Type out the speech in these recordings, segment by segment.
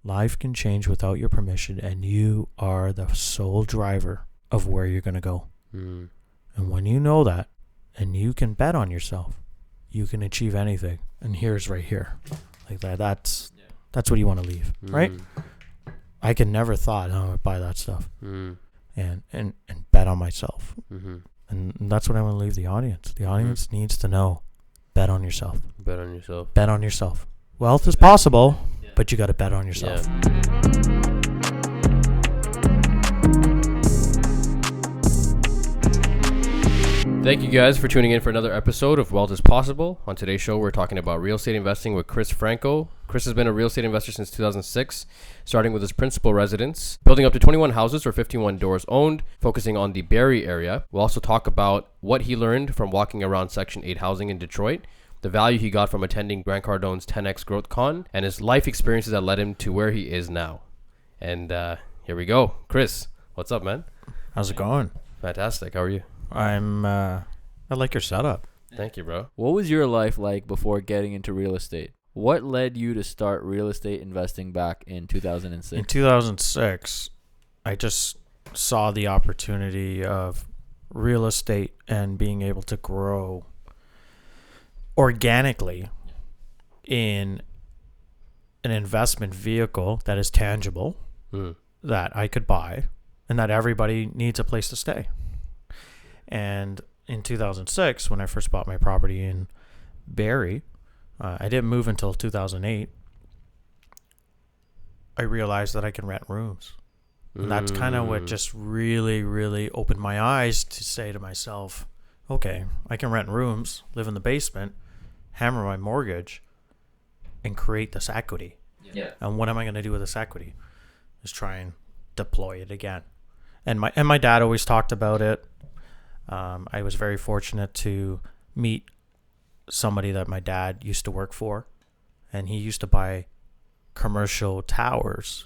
Life can change without your permission, and you are the sole driver of where you're going to go. And when you know that, and you can bet on yourself, you can achieve anything. And here's right here. Like that. That's what you want to leave, right? I could never thought, oh, I'd buy that stuff and bet on myself. And that's what I want to leave the audience. The audience needs to know, bet on yourself. Bet on yourself. Bet on yourself. Wealth is possible, but you got to bet on yourself. Thank you guys for tuning in for another episode of Wealth is Possible. On today's show, we're talking about real estate investing with Chris Franco. Chris has been a real estate investor since 2006, starting with his principal residence, building up to 21 houses or 51 doors owned, focusing on the Barrie area. We'll also talk about what he learned from walking around Section 8 housing in Detroit, the value he got from attending Grant Cardone's 10X Growth Con, and his life experiences that led him to where he is now. And here we go. Chris, what's up, man? How's it going? Fantastic. How are you? I like your setup. Thank you, bro. What was your life like before getting into real estate? What led you to start real estate investing back in 2006? In 2006, I just saw the opportunity of real estate and being able to grow organically in an investment vehicle that is tangible, that I could buy, and that everybody needs a place to stay. And in 2006, when I first bought my property in Barrie, I didn't move until 2008. I realized that I can rent rooms. And that's kind of what just really, really opened my eyes to say to myself, okay, I can rent rooms, live in the basement, hammer my mortgage, and create this equity. Yeah. And what am I going to do with this equity? Is try and deploy it again. And my dad always talked about it. I was very fortunate to meet somebody that my dad used to work for, and he used to buy commercial towers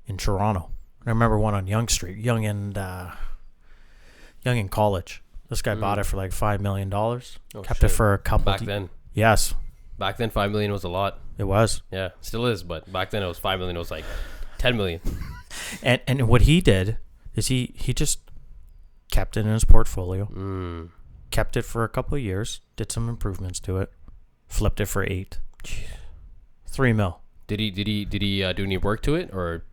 in Toronto. I remember one on Yonge Street, young in college. This guy bought it for like $5 million. Kept it for a couple. Back then. Yes. Back then, $5 million was a lot. It was. Yeah, still is, but back then it was $5 million. It was like $10 million. And what he did is he just kept it in his portfolio, kept it for a couple of years, did some improvements to it, flipped it for $8 million. $3 million. Did he do any work to it, or?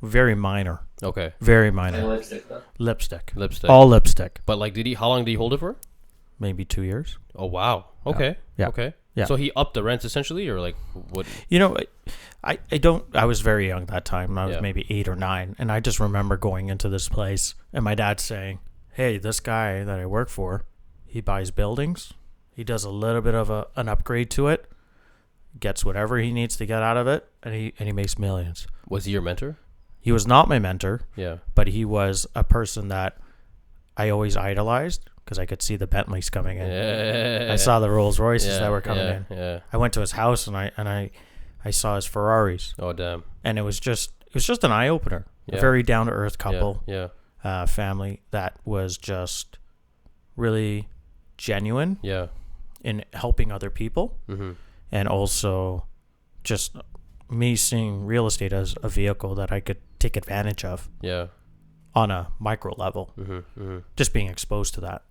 Very minor. Okay. Very minor. And lipstick though. Lipstick. All lipstick. But like, how long did he hold it for? Maybe 2 years. Oh wow. Okay. Yeah. Okay. Yeah. So he upped the rents essentially, or like what? You know, I was very young that time. I was maybe 8 or 9, and I just remember going into this place and my dad saying, hey, this guy that I work for, he buys buildings. He does a little bit of an upgrade to it, gets whatever he needs to get out of it, and he makes millions. Was he your mentor? He was not my mentor, Yeah. but he was a person that I always idolized because I could see the Bentleys coming in. Yeah. I saw the Rolls Royces that were coming in. Yeah. I went to his house and I saw his Ferraris, Oh damn. and it was just an eye opener. Yeah. A very down to earth couple. Yeah. Family that was just really genuine Yeah. in helping other people, and also just me seeing real estate as a vehicle that I could take advantage of Yeah. on a micro level, just being exposed to that.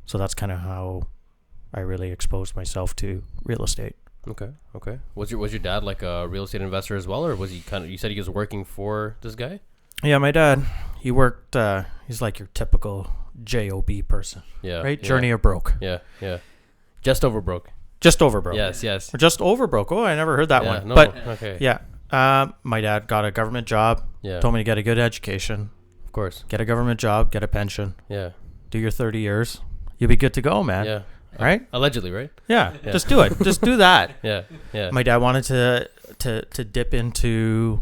So that's kind of how I really exposed myself to real estate. Okay. Was your dad like a real estate investor as well, or was he you said he was working for this guy? Yeah, my dad, he worked, he's like your typical JOB person, Yeah. right? Yeah. Journey of broke. Yeah. Just over broke. Just over broke. Yes. Or just over broke. Oh, I never heard that Yeah, one. no, But okay. yeah, my dad got a government job, Yeah. told me to get a good education, Of course. get a government job, get a pension, Yeah. do your 30 years. You'll be good to go, man. Yeah. Right? Allegedly, right? Yeah, Yeah. just do it. Just do that. Yeah. My dad wanted to dip into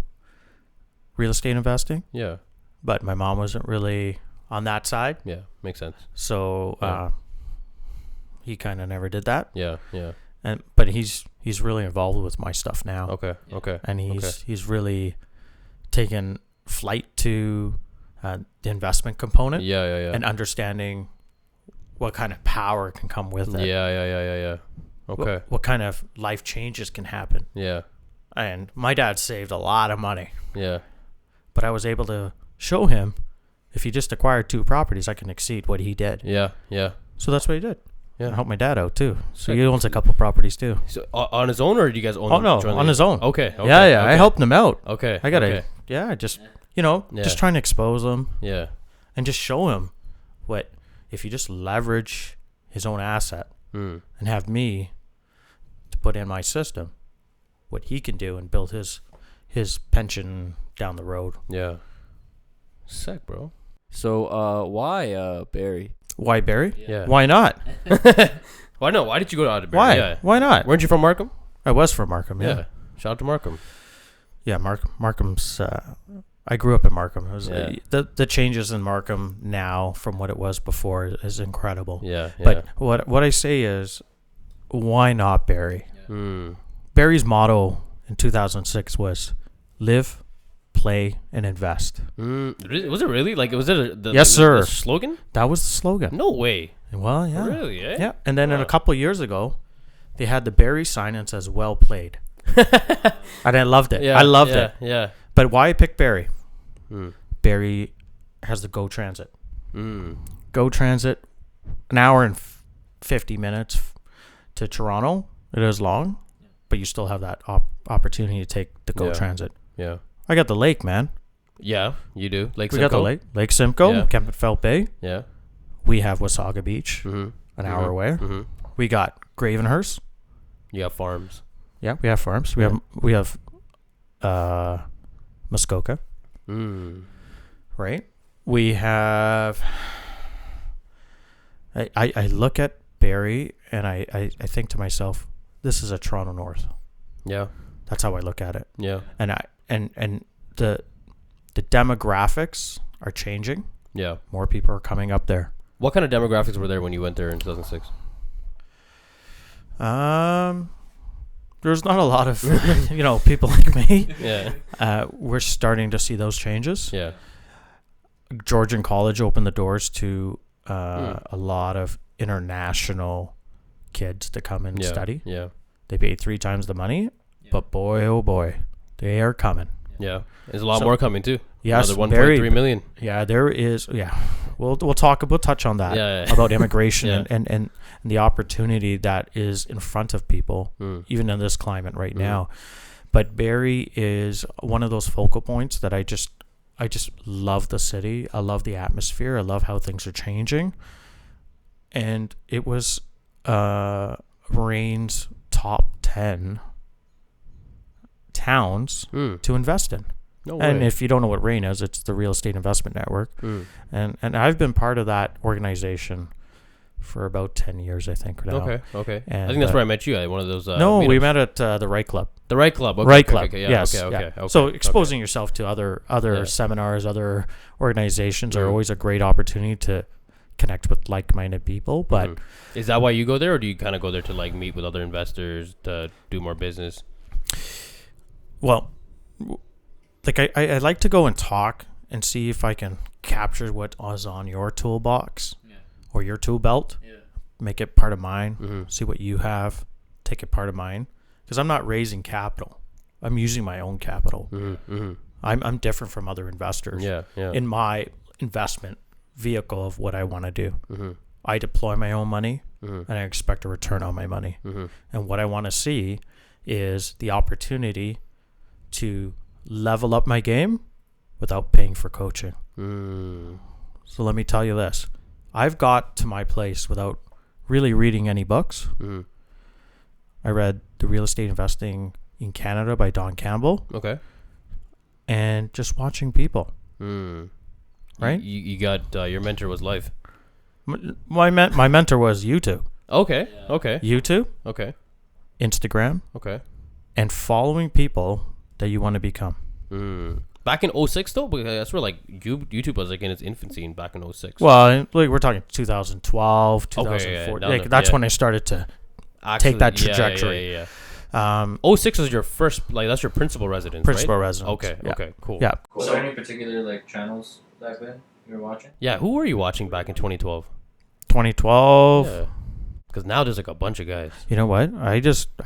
real estate investing, Yeah. but my mom wasn't really on that side. Yeah. Makes sense. So Yeah. he kind of never did that. Yeah. But he's really involved with my stuff now. Okay. And he's really taken flight to the investment component. Yeah. And understanding what kind of power can come with it. Yeah. Okay. What kind of life changes can happen. Yeah. And my dad saved a lot of money. Yeah. But I was able to show him if he just acquired 2 properties, I can exceed what he did. Yeah. Yeah. So that's what he did. Yeah. And helped my dad out too. So Sick. he owns a couple properties too. So on his own, or do you guys own? Oh no, jointly? on his own. Okay. Yeah. I helped him out. Okay. I gotta. Okay. Yeah, just Yeah. just trying to expose him. Yeah. And just show him what if you just leverage his own asset and have me to put in my system, what he can do and build his pension down the road. Yeah. Sick, bro. So why Barrie? Why Barrie? Yeah. Why not? Why not? Why did you go out of Barrie? Why? Yeah. Why not? Weren't you from Markham? I was from Markham. Yeah. Yeah. Shout out to Markham. Yeah, Markham's. I grew up in Markham. It was, Yeah. The changes in Markham now from what it was before is incredible. Yeah. But what I say is, why not Barrie? Mm. Barrie's motto in 2006 was live, play, and invest. Was it really? Like, was it Yes, sir. the slogan? That was the slogan. No way. Well, yeah. Really? Eh? Yeah. And then in a Wow. couple of years ago, they had the Barrie sign and says well played. And I loved it. Yeah. I loved it. Yeah. But why pick Barrie? Mm. Barrie has the GO Transit. Mm. GO Transit, an hour and 50 minutes to Toronto. It is long, but you still have that opportunity to take the GO Yeah. Transit. Yeah. I got the lake, man. Yeah, you do. Lake We got the Simcoe? Lake Simcoe, Yeah. Kempenfelt Bay. Yeah. We have Wasaga Beach, Mm-hmm. an hour away. Mm-hmm. We got Gravenhurst. You have farms. Yeah, we have farms. We have Muskoka, Mm. right? We have. I look at Barrie and I think to myself, this is a Toronto North. Yeah. That's how I look at it. Yeah. And the demographics are changing. Yeah. More people are coming up there. What kind of demographics were there when you went there in 2006? There's not a lot of people like me. Yeah. We're starting to see those changes. Yeah. Georgian College opened the doors to a lot of international kids to come and study. Yeah. They paid 3 times the money, but boy, oh boy, they are coming. Yeah. There's a lot more coming too. Yes, Another 1.3 million. Yeah, there is. Yeah, we'll touch on that Yeah. about immigration Yeah. and the opportunity that is in front of people, even in this climate right now. But Barrie is one of those focal points that I just love the city. I love the atmosphere. I love how things are changing. And it was Rain's top 10 towns to invest in. No And way. if you don't know what RAIN is, it's the Real Estate Investment Network. And I've been part of that organization for about 10 years, I think. Now. Okay. And, I think that's where I met you at one of those. no, meetups. we met at the Right Club. The Right Club. Okay, Right okay, Club. Okay, yeah, Yes. Okay. So exposing yourself to other seminars, other organizations are always a great opportunity to connect with like-minded people. But is that why you go there, or do you kind of go there to like meet with other investors to do more business? well, like I like to go and talk and see if I can capture what was on your toolbox or your tool belt, make it part of mine, see what you have, take it part of mine. Because I'm not raising capital. I'm using my own capital. I'm different from other investors in my investment vehicle of what I want to do. I deploy my own money and I expect a return on my money. And what I want to see is the opportunity to level up my game without paying for coaching. So let me tell you this. I've got to my place without really reading any books. I read The Real Estate Investing in Canada by Don Campbell. Okay. And just watching people. Right? You got your mentor was life. My mentor was YouTube. Okay. Okay. YouTube, Okay. Instagram, Okay. and following people that you want to become. Back in 06 though, because that's where like YouTube was like in its infancy back in 06. Well, like we're talking 2012, Okay, yeah, 2014. That's when I started to take that trajectory. Yeah. 06 is your first, like that's your principal residence, Principal right? residence. Okay. Yeah. Okay. Cool. Yeah. Was there any particular like channels back then you were watching? Yeah. Who were you watching back in 2012? 2012. Yeah. Because now there's like a bunch of guys. You know what? I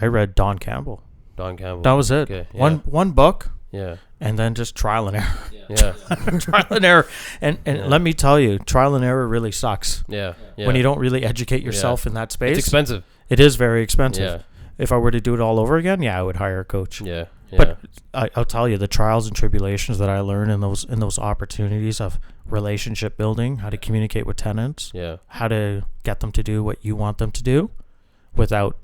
read Don Campbell. Don Campbell. That was it. Okay, yeah. One book Yeah. and then just trial and error. Yeah. Trial and error. And let me tell you, trial and error really sucks. Yeah. When you don't really educate yourself in that space. It's expensive. It is very expensive. Yeah. If I were to do it all over again, I would hire a coach. Yeah. But I'll tell you, the trials and tribulations that I learned in those opportunities of relationship building, how to communicate with tenants, how to get them to do what you want them to do without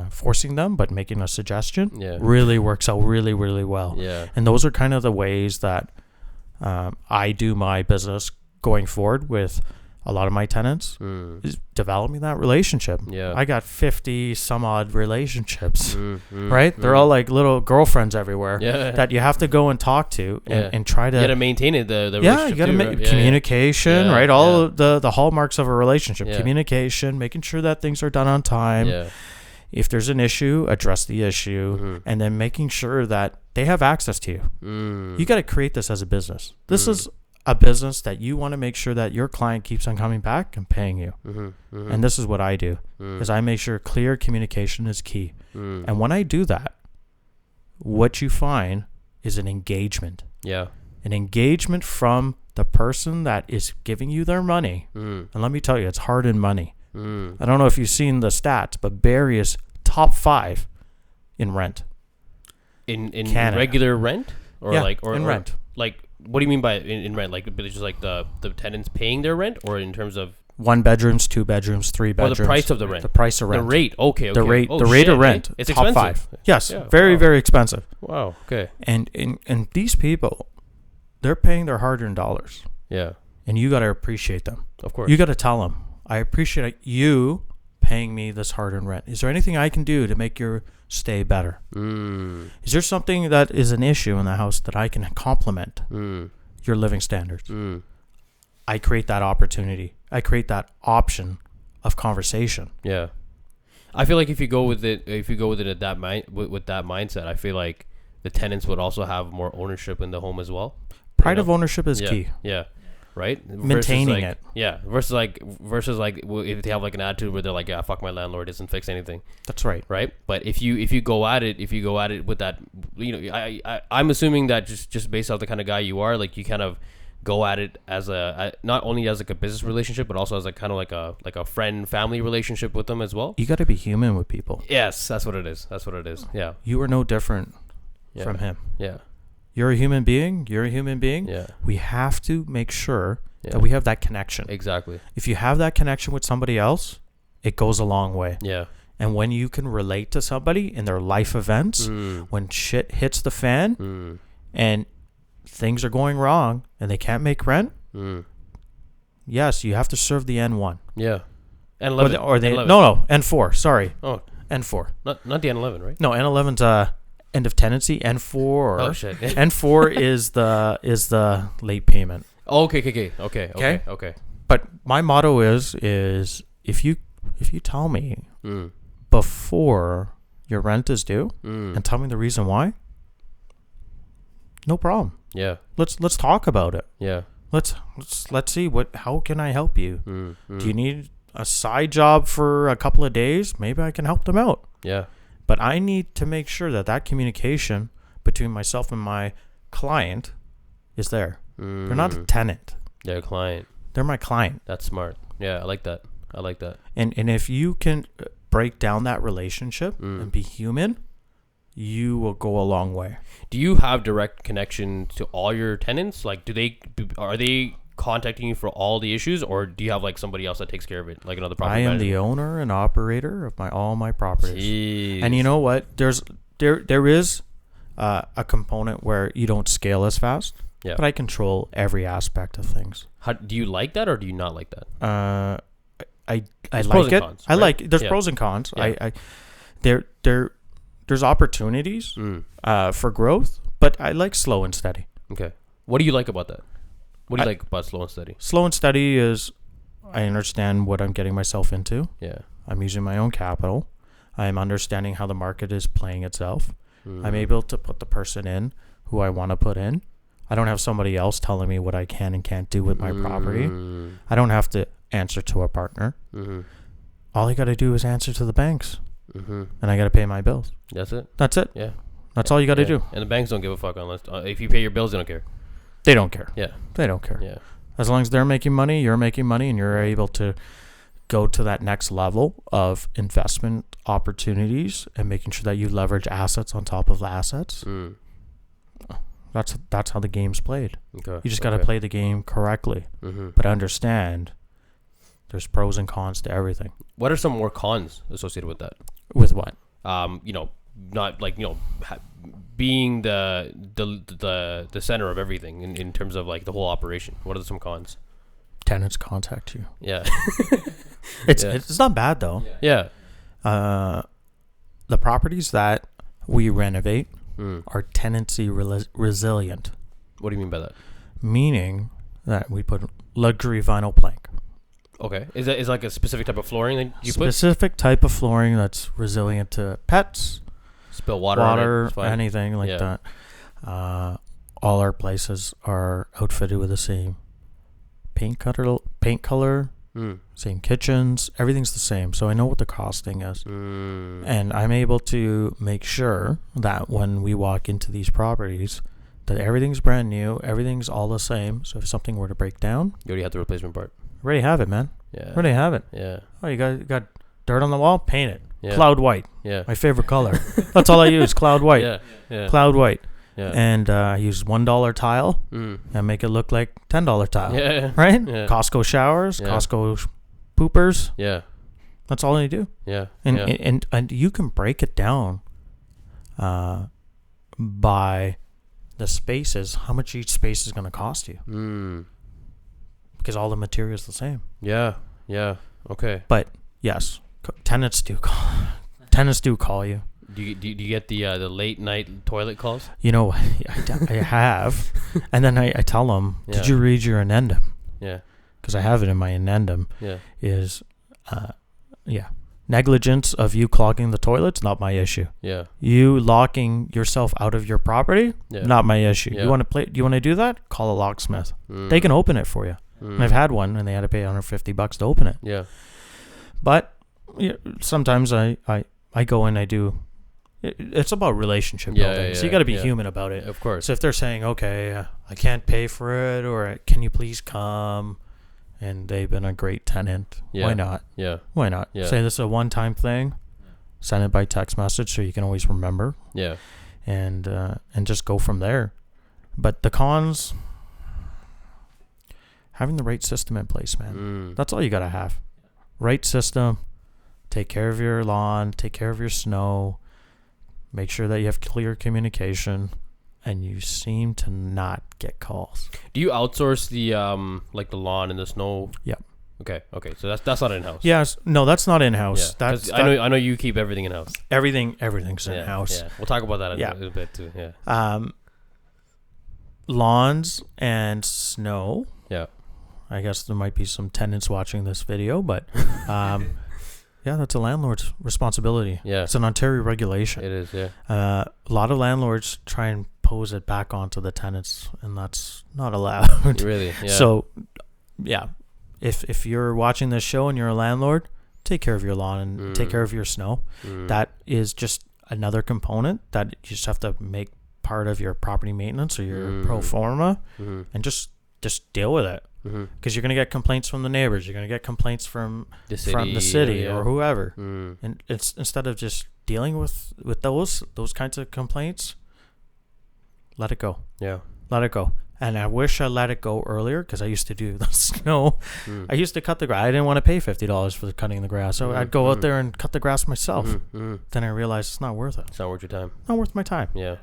forcing them, but making a suggestion, really works out really, really well. Yeah. And those are kind of the ways that I do my business going forward with a lot of my tenants, is developing that relationship. Yeah. I got 50 some odd relationships, right? They're all like little girlfriends everywhere that you have to go and talk to and try to... You got to maintain it, the relationship. You got to make communication, right? All of the hallmarks of a relationship. Communication, making sure that things are done on time. Yeah. If there's an issue, address the issue, and then making sure that they have access to you. You got to create this as a business. This is a business that you want to make sure that your client keeps on coming back and paying you. And this is what I do, is I make sure clear communication is key. And when I do that, what you find is an engagement. Yeah. An engagement from the person that is giving you their money. And let me tell you, it's hard-earned money. I don't know if you've seen the stats, but Barrie is top 5 in rent. In Canada. Regular rent? Or in rent. Like, what do you mean by in rent? Like, but it's just like the tenants paying their rent, or in terms of 1 bedrooms, 2 bedrooms, 3 bedrooms. the price of the rent. The price of rent. The rate. Okay. The rate. The rate of rent. It's top expensive. 5. Yes. Very, very expensive. Wow. Okay. And these people, they're paying their hard-earned dollars. Yeah. And you got to appreciate them. Of course. You got to tell them, I appreciate you paying me this hard-earned rent. Is there anything I can do to make your stay better? Is there something that is an issue in the house that I can complement your living standards? I create that opportunity. I create that option of conversation. Yeah. I feel like if you go with it at that with that mindset, I feel like the tenants would also have more ownership in the home as well. Pride of ownership is key. Yeah. Right? Maintaining it. Yeah. Versus like if they have like an attitude where they're like, yeah, fuck my landlord, doesn't fix anything. That's right. Right? But if you go at it with that, I'm assuming that just based off the kind of guy you are, like you kind of go at it as not only as like a business relationship, but also as like kind of like a friend family relationship with them as well. You got to be human with people. Yes, that's what it is. Yeah. You are no different from him. Yeah. You're a human being. You're a human being. Yeah. We have to make sure that we have that connection. Exactly. If you have that connection with somebody else, it goes a long way. Yeah. And when you can relate to somebody in their life events, when shit hits the fan and things are going wrong and they can't make rent, yes, you have to serve the N1. Yeah. N11. N11. No, N4. Sorry. Oh, N4. Not the N11, right? No, N11's end of tenancy. N4. Oh shit. N4 is the late payment. Okay. But my motto is if you tell me before your rent is due and tell me the reason why, no problem. Yeah. Let's talk about it. Yeah. Let's see how can I help you? Do you need a side job for a couple of days? Maybe I can help them out. Yeah. But I need to make sure that communication between myself and my client is there. They're not a tenant. They're a client. They're my client. That's smart. Yeah, I like that. And if you can break down that relationship and be human, you will go a long way. Do you have direct connection to all your tenants? Like, are they contacting you for all the issues, or do you have like somebody else that takes care of it, like another property manager? The owner and operator of all my properties. Jeez. And you know what? There is a component where you don't scale as fast. Yeah. But I control every aspect of things. How do you like that, or do you not like that? I There's like pros it. and cons, I right? like it. There's pros and cons. Yeah. There's opportunities for growth, but I like slow and steady. Okay. What do you like about that? What do you like about slow and steady? Slow and steady is I understand what I'm getting myself into. Yeah. I'm using my own capital. I'm understanding how the market is playing itself. I'm able to put the person in who I want to put in. I don't have somebody else telling me what I can and can't do with my property. I don't have to answer to a partner. All I got to do is answer to the banks. And I got to pay my bills. That's it. That's it. Yeah. That's all you got to do. And the banks don't give a fuck unless if you pay your bills, they don't care. They don't care. Yeah. They don't care. Yeah. As long as they're making money, you're making money, and you're able to go to that next level of investment opportunities and making sure that you leverage assets on top of assets. That's how the game's played. Okay. You just got to play the game correctly, but understand there's pros and cons to everything. What are some more cons associated with that? With what? Not like being the center of everything in terms of like the whole operation. What are some cons? Tenants contact you. Yeah. It's not bad though. Yeah. The properties that we renovate are tenancy resilient. What do you mean by that? Meaning that we put luxury vinyl plank. Okay. Is like a specific type of flooring that you put? Specific type of flooring that's resilient to pets, Spill water, anything like that. All our places are outfitted with the same paint color, same kitchens. Everything's the same. So I know what the costing is. And I'm able to make sure that when we walk into these properties, that everything's brand new, everything's all the same. So if something were to break down, you already have the replacement part. Already have it, man. Yeah. Already have it. Yeah. Oh, you got dirt on the wall? Paint it. Yeah. Cloud white. Yeah. My favorite color. That's all I use. Cloud white. Yeah. Yeah. Cloud white. Yeah. And I use $1 tile and make it look like $10 tile. Yeah. Right? Yeah. Costco showers, Yeah. Costco poopers. Yeah. That's all I do. Yeah. And you can break it down by the spaces, how much each space is going to cost you. Because all the material is the same. Yeah. Yeah. Okay. But yes, tenants do call you. Do you get the late night toilet calls? You know, I have, and then I tell them, did you read your addendum? Yeah. Because I have it in my addendum. Yeah. Is negligence of you clogging the toilets, not my issue. Yeah. You locking yourself out of your property, not my issue. Yeah. You want to do that? Call a locksmith. They can open it for you. And I've had one, and they had to pay $150 to open it. Yeah. But sometimes I go and I do. It's about relationship building, so you got to be human about it. Of course. So if they're saying, okay, I can't pay for it, or can you please come, and they've been a great tenant, why not? Yeah. Why not? Yeah. Say this is a one-time thing. Send it by text message so you can always remember. Yeah. And just go from there. But the cons, having the right system in place, man. That's all you got to have. Right system. Take care of your lawn. Take care of your snow. Make sure that you have clear communication. And you seem to not get calls. Do you outsource the like the lawn and the snow? Yeah. Okay. So that's not in house. Yes. No, that's not in house. Yeah. I know you keep everything in house. Everything's in house. Yeah. We'll talk about that in a bit too. Yeah. Lawns and snow. Yeah. I guess there might be some tenants watching this video, but yeah, that's a landlord's responsibility. Yeah. It's an Ontario regulation. It is, yeah. A lot of landlords try and pose it back onto the tenants, and that's not allowed. Really? Yeah. So, yeah, if you're watching this show and you're a landlord, take care of your lawn and take care of your snow. That is just another component that you just have to make part of your property maintenance or your pro forma, and just deal with it. Because you're going to get complaints from the neighbors. You're going to get complaints from the city or whoever. And it's instead of just dealing with those kinds of complaints, let it go. Yeah. Let it go. And I wish I let it go earlier because I used to do the snow. I used to cut the grass. I didn't want to pay $50 for cutting the grass. So I'd go out there and cut the grass myself. Then I realized it's not worth it. It's not worth your time. Not worth my time. Yeah.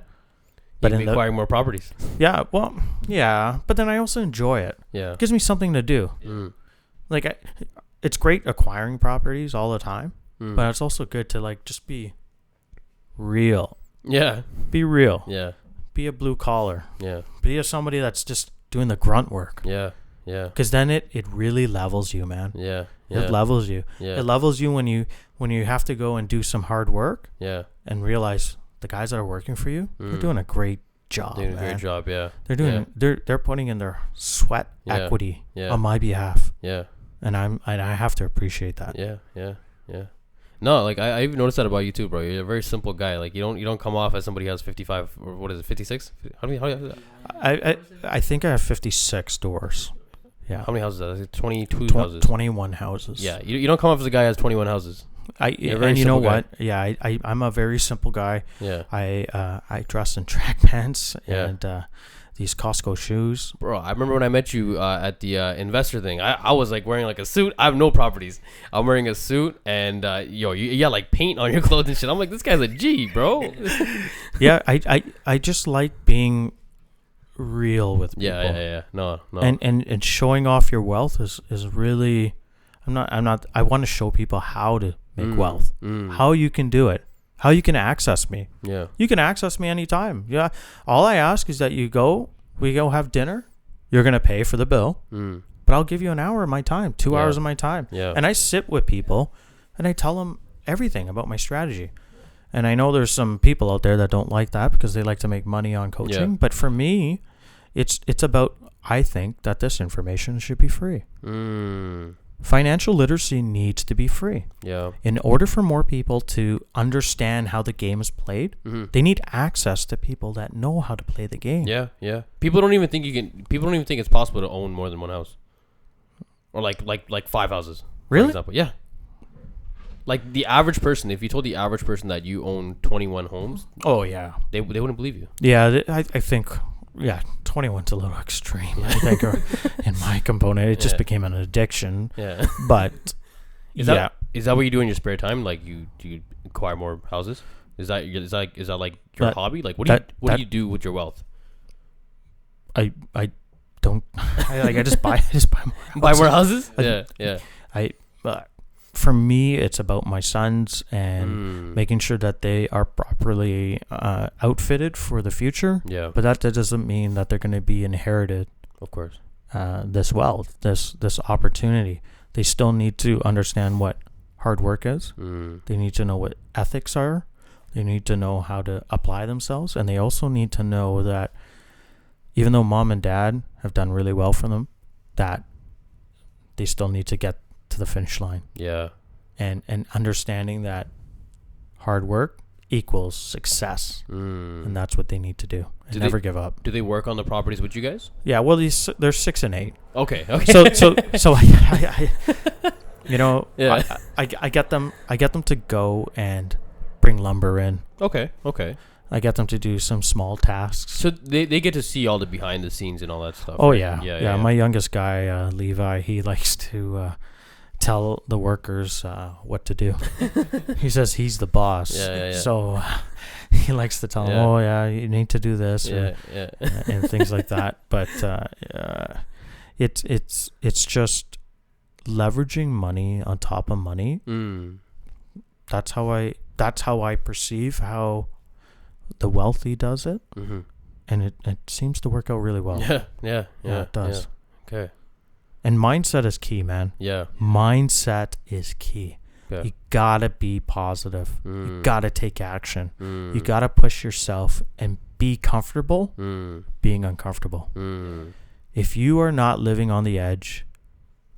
But you can be acquiring more properties. Yeah, well, yeah. But then I also enjoy it. Yeah. It gives me something to do. Like, it's great acquiring properties all the time. But it's also good to, like, just be real. Yeah. Be real. Yeah. Be a blue collar. Yeah. Be somebody that's just doing the grunt work. Yeah. Yeah. Because then it really levels you, man. Yeah. It levels you. Yeah. It levels you when you have to go and do some hard work. Yeah. And realize the guys that are working for you, they're doing a great job. Doing a great job, yeah. They're doing they're putting in their sweat equity Yeah. on my behalf. Yeah. And I have to appreciate that. Yeah. Yeah. Yeah. No, like I even noticed that about you too, bro. You're a very simple guy. Like you don't come off as somebody who has 55 or what is it, 56? How many I think I have 56 doors. Yeah. how many houses? Is that? 22 houses. 21 houses. Yeah, you don't come off as a guy who has 21 houses. You're a very And you know simple guy. what? Yeah, I'm a very simple guy. Yeah, I dress in track pants Yeah. and these Costco shoes. bro. I remember when I met you at the investor thing. I was like wearing like a suit. I have no properties. I'm wearing a suit and you got like paint on your clothes and shit. I'm like, this guy's a G, bro. Yeah, I just like being real with people. Yeah. No. And showing off your wealth is really I want to show people how to make wealth. How you can do it. How you can access me. Yeah. You can access me anytime. Yeah. All I ask is that we go have dinner. You're going to pay for the bill. But I'll give you an hour of my time, 2 Yeah. hours of my time. Yeah. And I sit with people and I tell them everything about my strategy. And I know there's some people out there that don't like that because they like to make money on coaching. Yeah. But for me, it's about, I think that this information should be free. Financial literacy needs to be free. Yeah. In order for more people to understand how the game is played, they need access to people that know how to play the game. Yeah. People don't even think it's possible to own more than one house. Or like 5 houses. Really? For example. Yeah. Like the average person, if you told the average person that you own 21 homes, Oh, yeah. they wouldn't believe you. Yeah, I think, 21's a little extreme, I think, or in my component. It just Yeah. became an addiction. Yeah. But, Is that what you do in your spare time? Like do you acquire more houses? Is that like your That- hobby? Like what that- do you do with your wealth? I don't, I just buy more houses. Buy more houses? I- Yeah. For me, it's about my sons and making sure that they are properly outfitted for the future. Yeah. But that doesn't mean that they're going to be inherited Of course. this wealth, this opportunity. They still need to understand what hard work is. They need to know what ethics are. They need to know how to apply themselves. And they also need to know that even though mom and dad have done really well for them, that they still need to get to the finish line. Yeah. And understanding that hard work equals success. And that's what they need to do. And never give up. Do they work on the properties with you guys? Yeah, well, they're 6 and 8. Okay. So I you know, Yeah. I get them to go and bring lumber in. Okay. I get them to do some small tasks. So they get to see all the behind the scenes and all that stuff. Oh right? yeah. My youngest guy, Levi, he likes to tell the workers what to do. He says he's the boss. Yeah. So he likes to tell them, oh yeah, you need to do this, Yeah. and things like that. But it's just leveraging money on top of money. That's how I perceive how the wealthy does it, and it seems to work out really well. Yeah, it does. Yeah. Okay. And mindset is key, man. Yeah. Mindset is key. Okay. You gotta be positive. You gotta take action. Mm. You gotta push yourself and be comfortable being uncomfortable. If you are not living on the edge,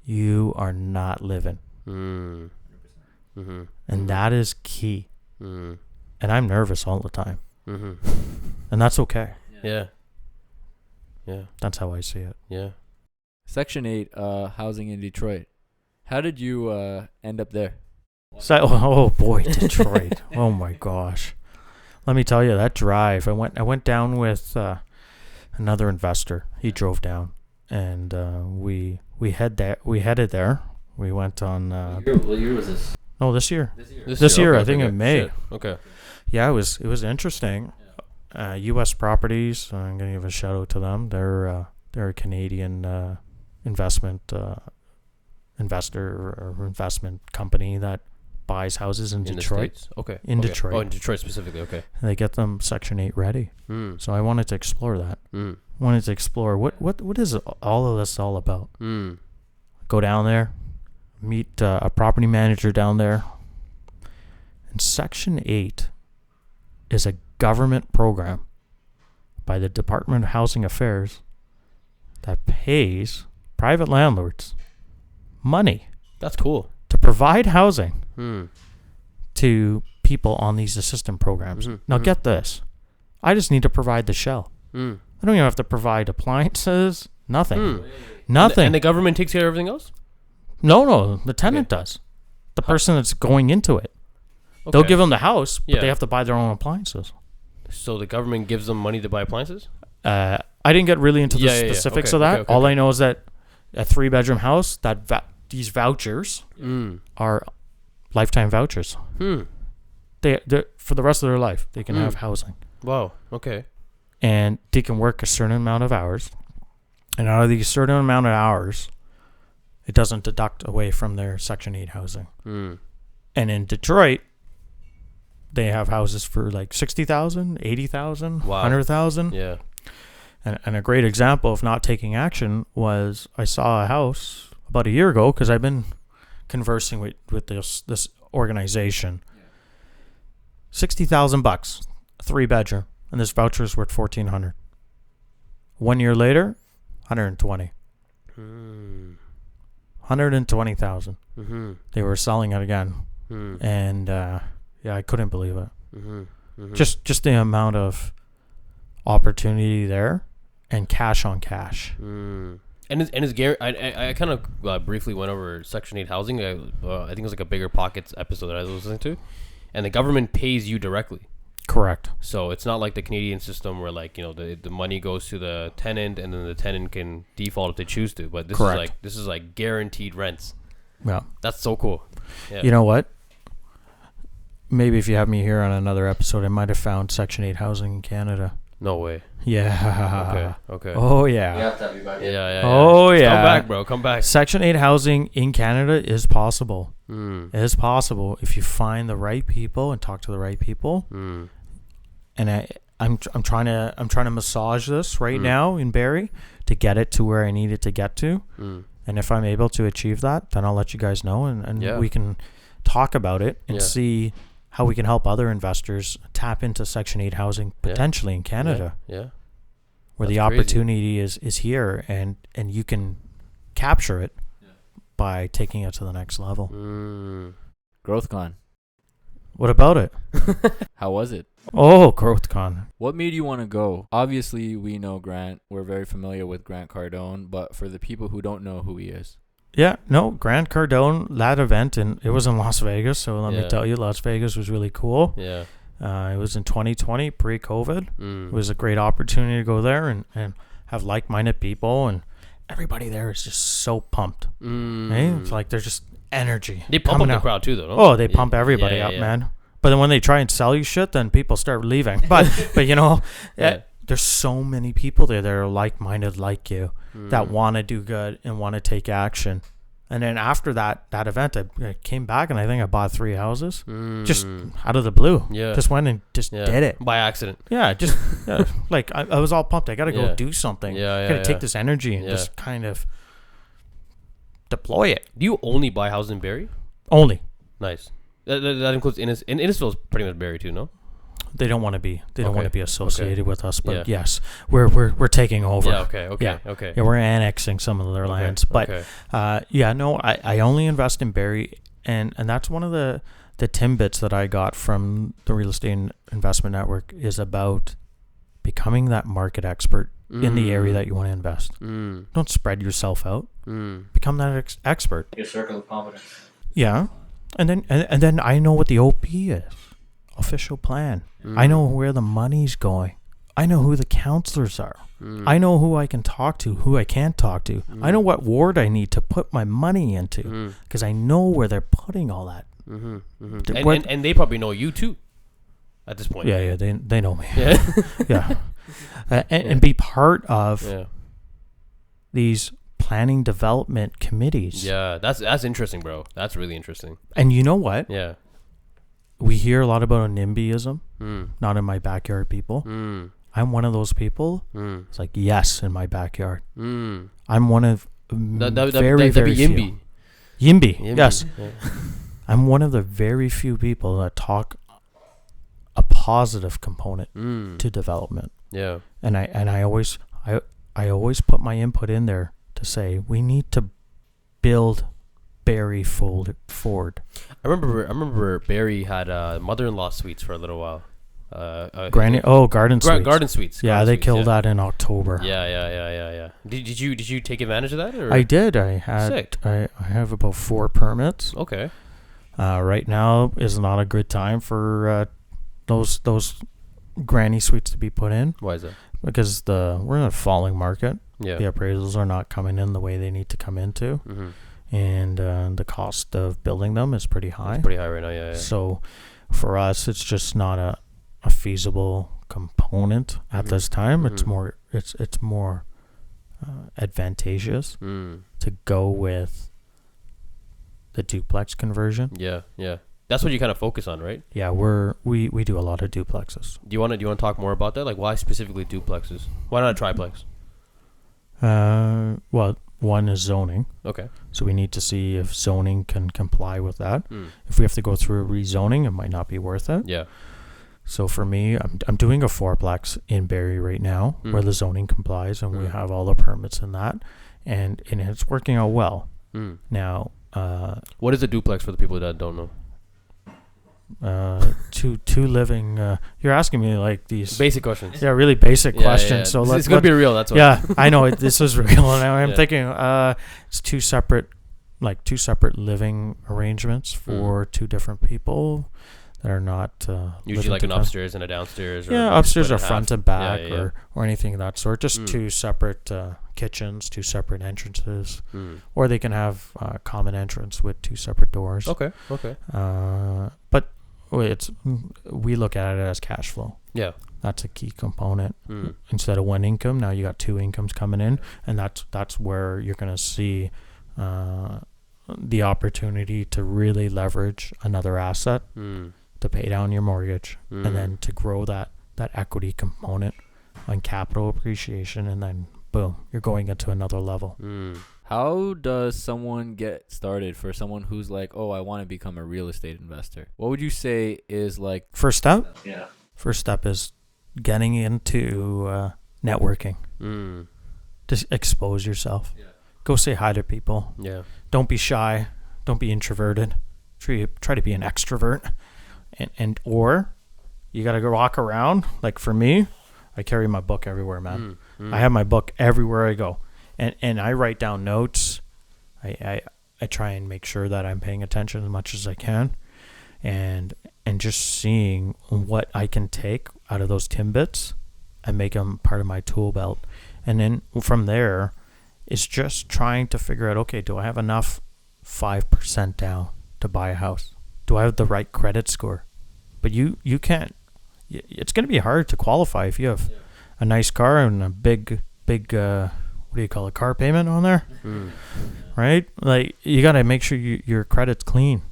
you are not living. And that is key. And I'm nervous all the time. And that's okay. Yeah. That's how I see it. Yeah. Section 8, housing in Detroit. How did you end up there? So, oh boy, Detroit. Oh my gosh. Let me tell you, that drive. I went down with another investor. He drove down, and we headed there. We went on. What year was this? Oh, this year. This year, okay, I think okay. in May. Shit. Okay. Yeah, it was interesting. U.S. Properties. I'm gonna give a shout out to them. They're a Canadian investment investor or investment company that buys houses in Detroit. The States? Okay. In okay. Detroit. Oh, in Detroit specifically. Okay. They get them Section 8 ready. So I wanted to explore that. Wanted to explore what is all of this all about. Go down there, meet a property manager down there. And Section 8 is a government program by the Department of Housing Affairs that pays private landlords money That's cool. to provide housing to people on these assistant programs. Now get this. I just need to provide the shell. I don't even have to provide appliances. Nothing. Nothing. And the government takes care of everything else? No. The tenant does. The person that's going into it. Okay. They'll give them the house, but Yeah. they have to buy their own appliances. So the government gives them money to buy appliances? I didn't get really into the specifics of that. All I know is that a 3-bedroom house, that these vouchers are lifetime vouchers. They're for the rest of their life. They can have housing. Wow. Okay. And they can work a certain amount of hours. And out of these certain amount of hours, it doesn't deduct away from their Section 8 housing. And in Detroit, they have houses for like 60,000, 80,000, 100,000. Yeah. And a great example of not taking action was I saw a house about a year ago because I've been conversing with this organization. $60,000, 3-bedroom, and this voucher is worth $1,400. 1 year later, 120. 120,000. They were selling it again, and I couldn't believe it. Just the amount of opportunity there, and cash on cash. And it's Gary. I kind of briefly went over Section 8 housing. I think it was like a Bigger Pockets episode that I was listening to, and the government pays you directly. Correct. So it's not like the Canadian system where the money goes to the tenant and then the tenant can default if they choose to. But this is like guaranteed rents. Yeah. That's so cool. Yeah. You know what? Maybe if you have me here on another episode, I might have found Section 8 housing in Canada. No way. Yeah. Okay. Oh yeah. You have to have you back. Yeah. Oh yeah. Come back, bro. Come back. Section 8 housing in Canada is possible. It is possible if you find the right people and talk to the right people. And I'm trying to massage this right now in Barrie to get it to where I need it to get to. And if I'm able to achieve that, then I'll let you guys know, and we can talk about it and see how we can help other investors tap into Section 8 housing potentially in Canada. Yeah. Where the opportunity is here, and you can capture it by taking it to the next level. GrowthCon. What about it? How was it? Oh, GrowthCon. What made you want to go? Obviously, we know Grant. We're very familiar with Grant Cardone, but for the people who don't know who he is. Yeah, no, Grant Cardone, that event, and it was in Las Vegas, so let me tell you, Las Vegas was really cool. Yeah. It was in 2020, pre-COVID. It was a great opportunity to go there and have like-minded people, and everybody there is just so pumped. Right? It's like there's just energy. They pump up the crowd too, though. Oh, they pump everybody up, man. But then when they try and sell you shit, then people start leaving. But you know, there's so many people there that are like-minded like you that want to do good and want to take action. And then after that event, I came back and I think I bought 3 houses just out of the blue. Yeah. Just went and just did it. By accident. Yeah, just like I was all pumped. I got to go do something. I got to take this energy and just kind of deploy it. Do you only buy houses in Barrie? Only. Nice. That includes Innisfil is pretty much Barrie too, no? They don't want to be. They don't want to be associated with us. But yes, we're taking over. Yeah. Okay. Yeah, we're annexing some of their lands. But I only invest in Barrie, and that's one of the tidbits that I got from the Real Estate Investment Network is about becoming that market expert in the area that you want to invest. Don't spread yourself out. Become that expert. Your circle of competence. Yeah, and then I know what the OP is. Official plan. I know where the money's going. I know who the counselors are. I know who I can talk to, who I can't talk to. I know what ward I need to put my money into because I know where they're putting all that. And they probably know you too at this point. Yeah, they know me. Yeah. And be part of these planning development committees. Yeah, that's interesting, bro. That's really interesting. And you know what? Yeah. We hear a lot about NIMBYism, not in my backyard people. I'm one of those people. It's like, yes, in my backyard. I'm one of very few. YIMBY, yes. Yeah. I'm one of the very few people that talk a positive component to development. Yeah. And I always put my input in there to say we need to build Barrie-focused. I remember Barrie had mother-in-law suites for a little while. Garden suites. Garden suites. Yeah, Garden they suites, killed that in October. Yeah. Did you take advantage of that? Or? I did. I had. Sick. I have about 4 permits. Okay. Right now is not a good time for those granny suites to be put in. Why is that? Because we're in a falling market. Yeah. The appraisals are not coming in the way they need to come into, and the cost of building them is pretty high. It's pretty high right now. Yeah. So for us, it's just not a feasible component at this time. It's more advantageous to go with the duplex conversion. Yeah. That's what you kind of focus on, right? Yeah, we do a lot of duplexes. Do you want to talk more about that? Like, why specifically duplexes? Why not a triplex? Well, one is zoning. Okay. So we need to see if zoning can comply with that. If we have to go through a rezoning, it might not be worth it. Yeah. So for me, I'm doing a 4-plex in Barrie right now where the zoning complies and we have all the permits in that, and it's working out well. Now, what is a duplex for the people that don't know? two living. You're asking me like these basic questions. Yeah, really basic questions. Yeah. So it's gonna be real. That's why. Yeah, I know this is real, and I'm thinking it's two separate living arrangements for 2 different people that are not usually like an upstairs and a downstairs. Yeah, upstairs or front and back or anything of that sort. Just 2 separate kitchens, 2 separate entrances, or they can have common entrance with 2 separate doors. Okay. But we look at it as cash flow. Yeah, that's a key component. Instead of 1 income, now you got 2 incomes coming in, and that's where you're gonna see the opportunity to really leverage another asset to pay down your mortgage, and then to grow that equity component on capital appreciation, and then boom, you're going into another level. How does someone get started for someone who's like, oh, I want to become a real estate investor? What would you say is like first step? Yeah. First step is getting into networking. Just expose yourself. Yeah. Go say hi to people. Yeah. Don't be shy. Don't be introverted. Try to be an extrovert. And or you got to go walk around. Like for me, I carry my book everywhere, man. I have my book everywhere I go. And I write down notes. I try and make sure that I'm paying attention as much as I can. And just seeing what I can take out of those Timbits and make them part of my tool belt. And then from there, it's just trying to figure out, okay, do I have enough 5% down to buy a house? Do I have the right credit score? But you can't, it's going to be hard to qualify if you have a nice car and a big, what do you call it, car payment on there? Right? Like, you got to make sure your credit's clean.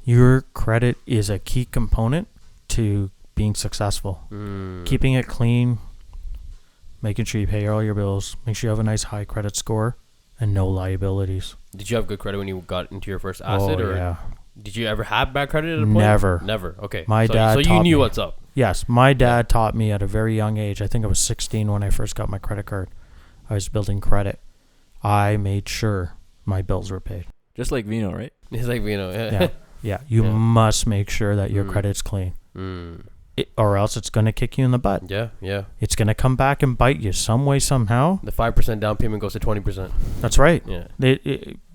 Your credit is a key component to being successful. Keeping it clean, making sure you pay all your bills, make sure you have a nice high credit score, and no liabilities. Did you have good credit when you got into your first asset? Oh, yeah. Did you ever have bad credit at a point? Never. Okay. My dad so you knew what's up. Yes, my dad taught me at a very young age. I think I was 16 when I first got my credit card. I was building credit. I made sure my bills were paid. Just like Vino, right? It's like Vino. Yeah. You must make sure that your credit's clean. Or else it's going to kick you in the butt. Yeah. It's going to come back and bite you some way, somehow. The 5% down payment goes to 20%. That's right. Yeah.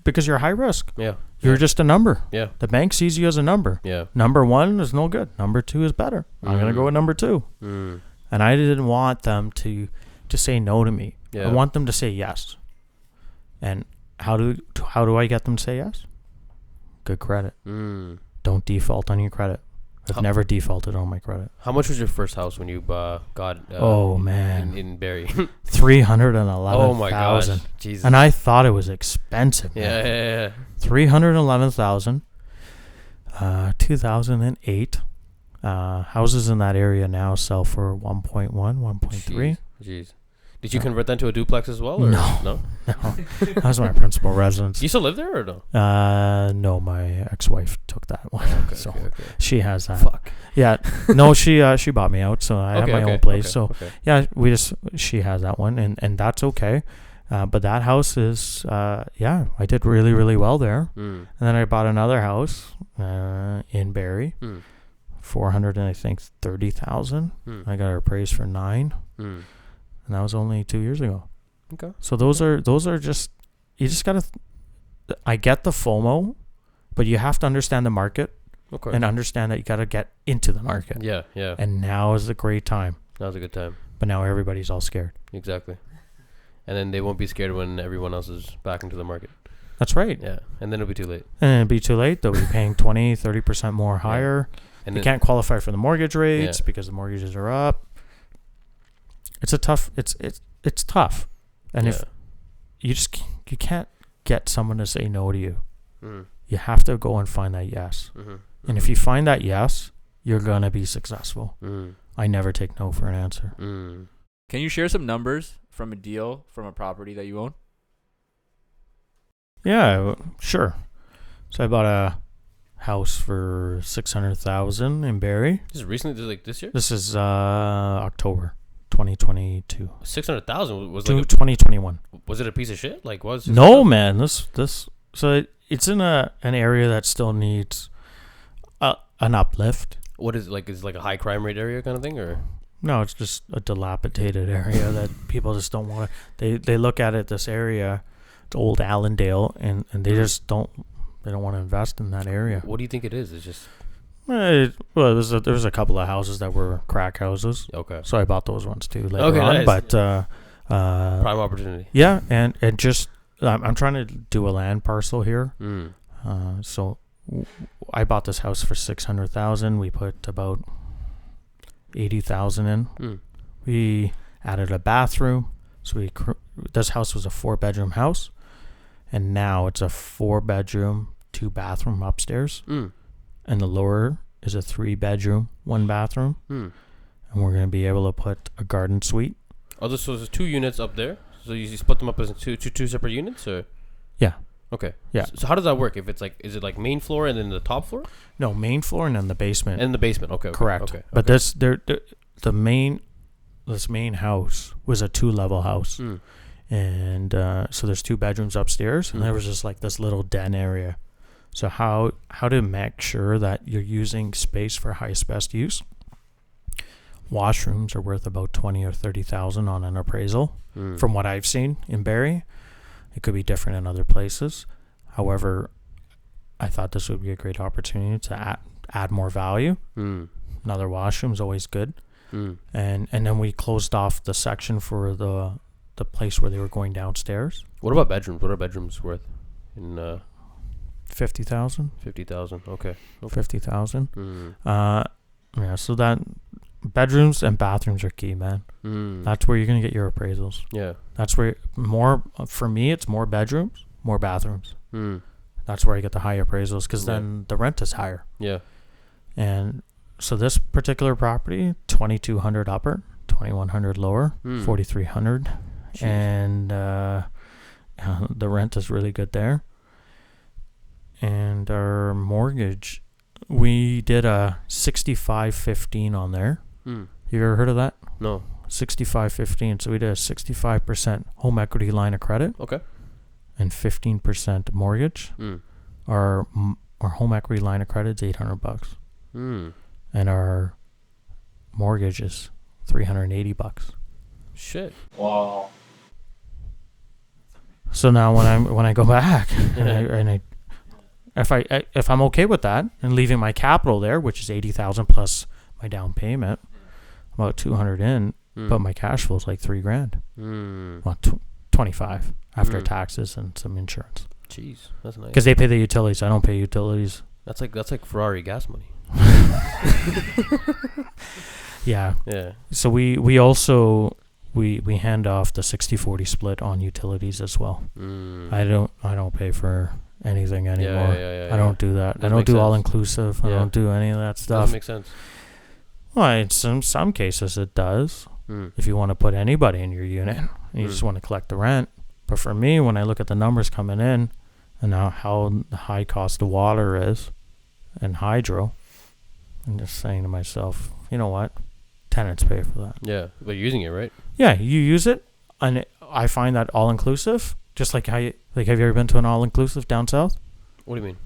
Because you're high risk. Yeah. You're just a number. Yeah. The bank sees you as a number. Yeah. Number 1 is no good. Number 2 is better. I'm going to go with number 2. And I didn't want them to say no to me. Yeah. I want them to say yes. And how do I get them to say yes? Good credit. Don't default on your credit. I've never defaulted on my credit. How much was your first house when you got in Barrie? $311,000. Oh my gosh. Jesus. And I thought it was expensive. Yeah. $311,000. 2008. Houses in that area now sell for 1.1, 1.3. Jeez. Did you convert that to a duplex as well? Or? No. That was my principal residence. Do you still live there or no? No, my ex-wife took that one. Okay. She has that. Fuck. Yeah. No, she bought me out, so I have my own place. Yeah, she has that one, and that's okay. But that house is, I did really, really well there. Mm. And then I bought another house in Barrie, Mm. 400 and I think 30,000. Mm. I got it appraised for 9, Mm. and that was only 2 years ago. Okay. So those are just, you just gotta. I get the FOMO, but you have to understand the market Okay. and understand that you gotta get into the market. Yeah. Yeah. And now is a great time. Now's a good time. But now everybody's all scared. Exactly. And then they won't be scared when everyone else is back into the market. That's right. Yeah. And then it'll be too late. And it'll be too late. They'll be paying 20, 30% more higher. And You then, can't qualify for the mortgage rates Yeah. because the mortgages are up. It's a tough. It's tough, and if you you can't get someone to say no to you, Mm. you have to go and find that yes. Mm-hmm. And if you find that yes, you're gonna be successful. Mm. I never take no for an answer. Mm. Can you share some numbers from a deal from a property that you own? Yeah, sure. So I bought a house for 600,000 in Barrie. This is recently, like this year. This is October 2022. 600,000 was To like. 2021. Was it a piece of shit? Like was it? No, man. This. So it's in an area that still needs an uplift. What is it, like? Is it like a high crime rate area kind of thing, or? No, it's just a dilapidated area that people just don't want to. They look at it, this area, it's old Allendale, and they just don't. They don't want to invest in that area. What do you think it is? It's just Well, there was a couple of houses that were crack houses, okay. so I bought those ones too later Okay, on. nice. But Prime opportunity. yeah, and just I'm trying to do a land parcel here. Mm. So I bought this house for 600,000. We put about 80,000 in. Mm. We added a bathroom. So this house was a 4-bedroom house, and now it's a 4-bedroom, 2-bathroom upstairs, Mm. and the lower is a 3-bedroom, 1-bathroom, Mm. and we're gonna be able to put a garden suite. Oh, so there's 2 units up there. So you split them up as two separate units, or? Yeah. Okay. Yeah. So how does that work? If it's like, is it like main floor and then the top floor No, main floor and then the basement. and the basement? Okay. Correct. Okay. But this main house was a 2-level house. Mm. And so there's 2 bedrooms upstairs, and there Mhm. was just like this little den area. So how to make sure that you're using space for highest best use? Washrooms are worth about 20 or 30,000 on an appraisal, Mm. from what I've seen in Barrie. It could be different in other places. However, I thought this would be a great opportunity to add more value. Mm. Another washroom is always good. Mm. And then we closed off the section for the place where they were going downstairs. What about bedrooms? What are bedrooms worth? In 50,000. 50,000. Okay. 50,000. Mm. Yeah, so that bedrooms and bathrooms are key, man. Mm. That's where you're gonna get your appraisals. Yeah. That's where for me it's more bedrooms, more bathrooms. Mm. That's where I get the high appraisals, because Yeah. then the rent is higher. Yeah. And so this particular property, 2,200 upper, 2,100 lower, Mm. 4,300, Jeez. and the rent is really good there. And our mortgage, we did a 65-15 on there. Mm. You ever heard of that? No. 65-15. So we did a 65% home equity line of credit Okay. and 15% mortgage. Mm. Our home equity line of credit is $800, Mm. and our mortgage is $380. Shit. Wow. So now when I go back and if I'm okay with that and leaving my capital there, which is 80,000 plus my down payment, about 200 in, Mm. but my cash flow is like $3,000. Mm. Well, 25 after Mm. taxes and some insurance, Jeez, that's nice. because they pay the utilities. I don't pay utilities. That's like Ferrari gas money. Yeah. Yeah. So we also we hand off the 60-40 split on utilities as well. Mm. I don't pay for anything anymore. Yeah. I don't do that. I Doesn't don't make do sense. all inclusive. I Yeah. don't do any of that Doesn't stuff. make sense. Well, in some cases it does. Mm. If you want to put anybody in your unit, and you just want to collect the rent. But for me, when I look at the numbers coming in, and how the high cost of water is, and hydro, I'm just saying to myself, you know what? Tenants pay for that. Yeah, but you're using it, right? Yeah, you use it, and I find that all inclusive, just like have you ever been to an all inclusive down south? What do you mean?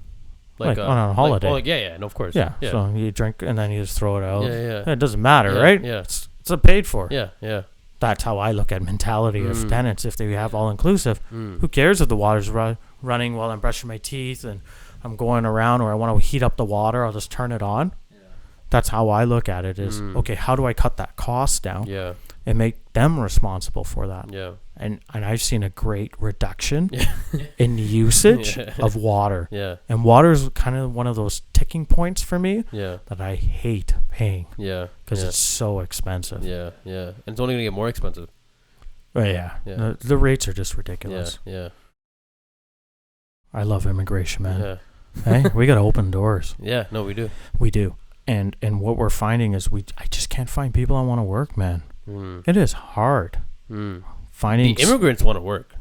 Like on a holiday? No, of course. Yeah. So you drink and then you just throw it out. Yeah. It doesn't matter, right? Yeah. It's paid for. Yeah. That's how I look at mentality of tenants. If they have all inclusive, who cares if the water's running while I'm brushing my teeth and I'm going around, or I want to heat up the water, I'll just turn it on. Yeah. That's how I look at it. Is okay, how do I cut that cost down? Yeah. And make them responsible for that. Yeah. And I've seen a great reduction in usage of water. Yeah. And water is kind of one of those ticking points for me Yeah. that I hate paying. Yeah. Because it's so expensive. Yeah. And it's only gonna get more expensive. But yeah. The rates are just ridiculous. Yeah. I love immigration, man. Yeah. Hey, we got to open doors. Yeah. No, we do. We do. And what we're finding is I just can't find people that want to work, man. It is hard. Finding the immigrants want to work.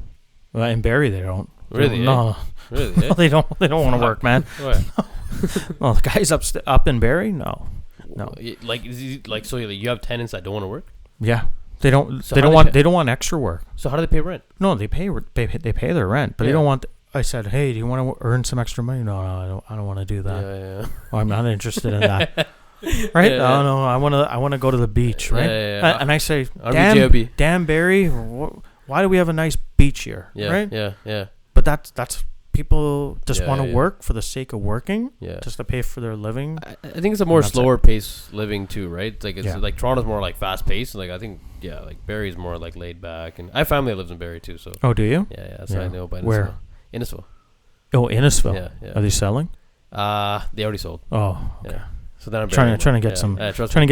Well, in Barrie, they don't. Really? No. Really? No, they don't. They don't want to work, man. Well, the guys up in Barrie, no. So you have tenants that don't want to work. Yeah, they don't. So they don't want extra work. So how do they pay rent? No, they pay their rent, but they don't want. I said, hey, do you want to earn some extra money? No, I don't want to do that. Yeah. Well, I'm not interested in that. Right? No, I want to go to the beach, right? Yeah. And I say, RBJB. damn Barrie, why do we have a nice beach here? Yeah. Right? Yeah. But that's people just want to yeah. work for the sake of working. Yeah. Just to pay for their living. I think it's a more slower pace living too, right? Like it's Yeah. like Toronto's more like fast paced. Like I think like Barrie's more like laid back. And I have family that lives in Barrie too, so Oh, do you? yeah, that's what I know. But Where? Innisfil. Oh, Innisfil. Yeah. Are they selling? They already sold. Oh, okay. Yeah. So then I'm Trying to get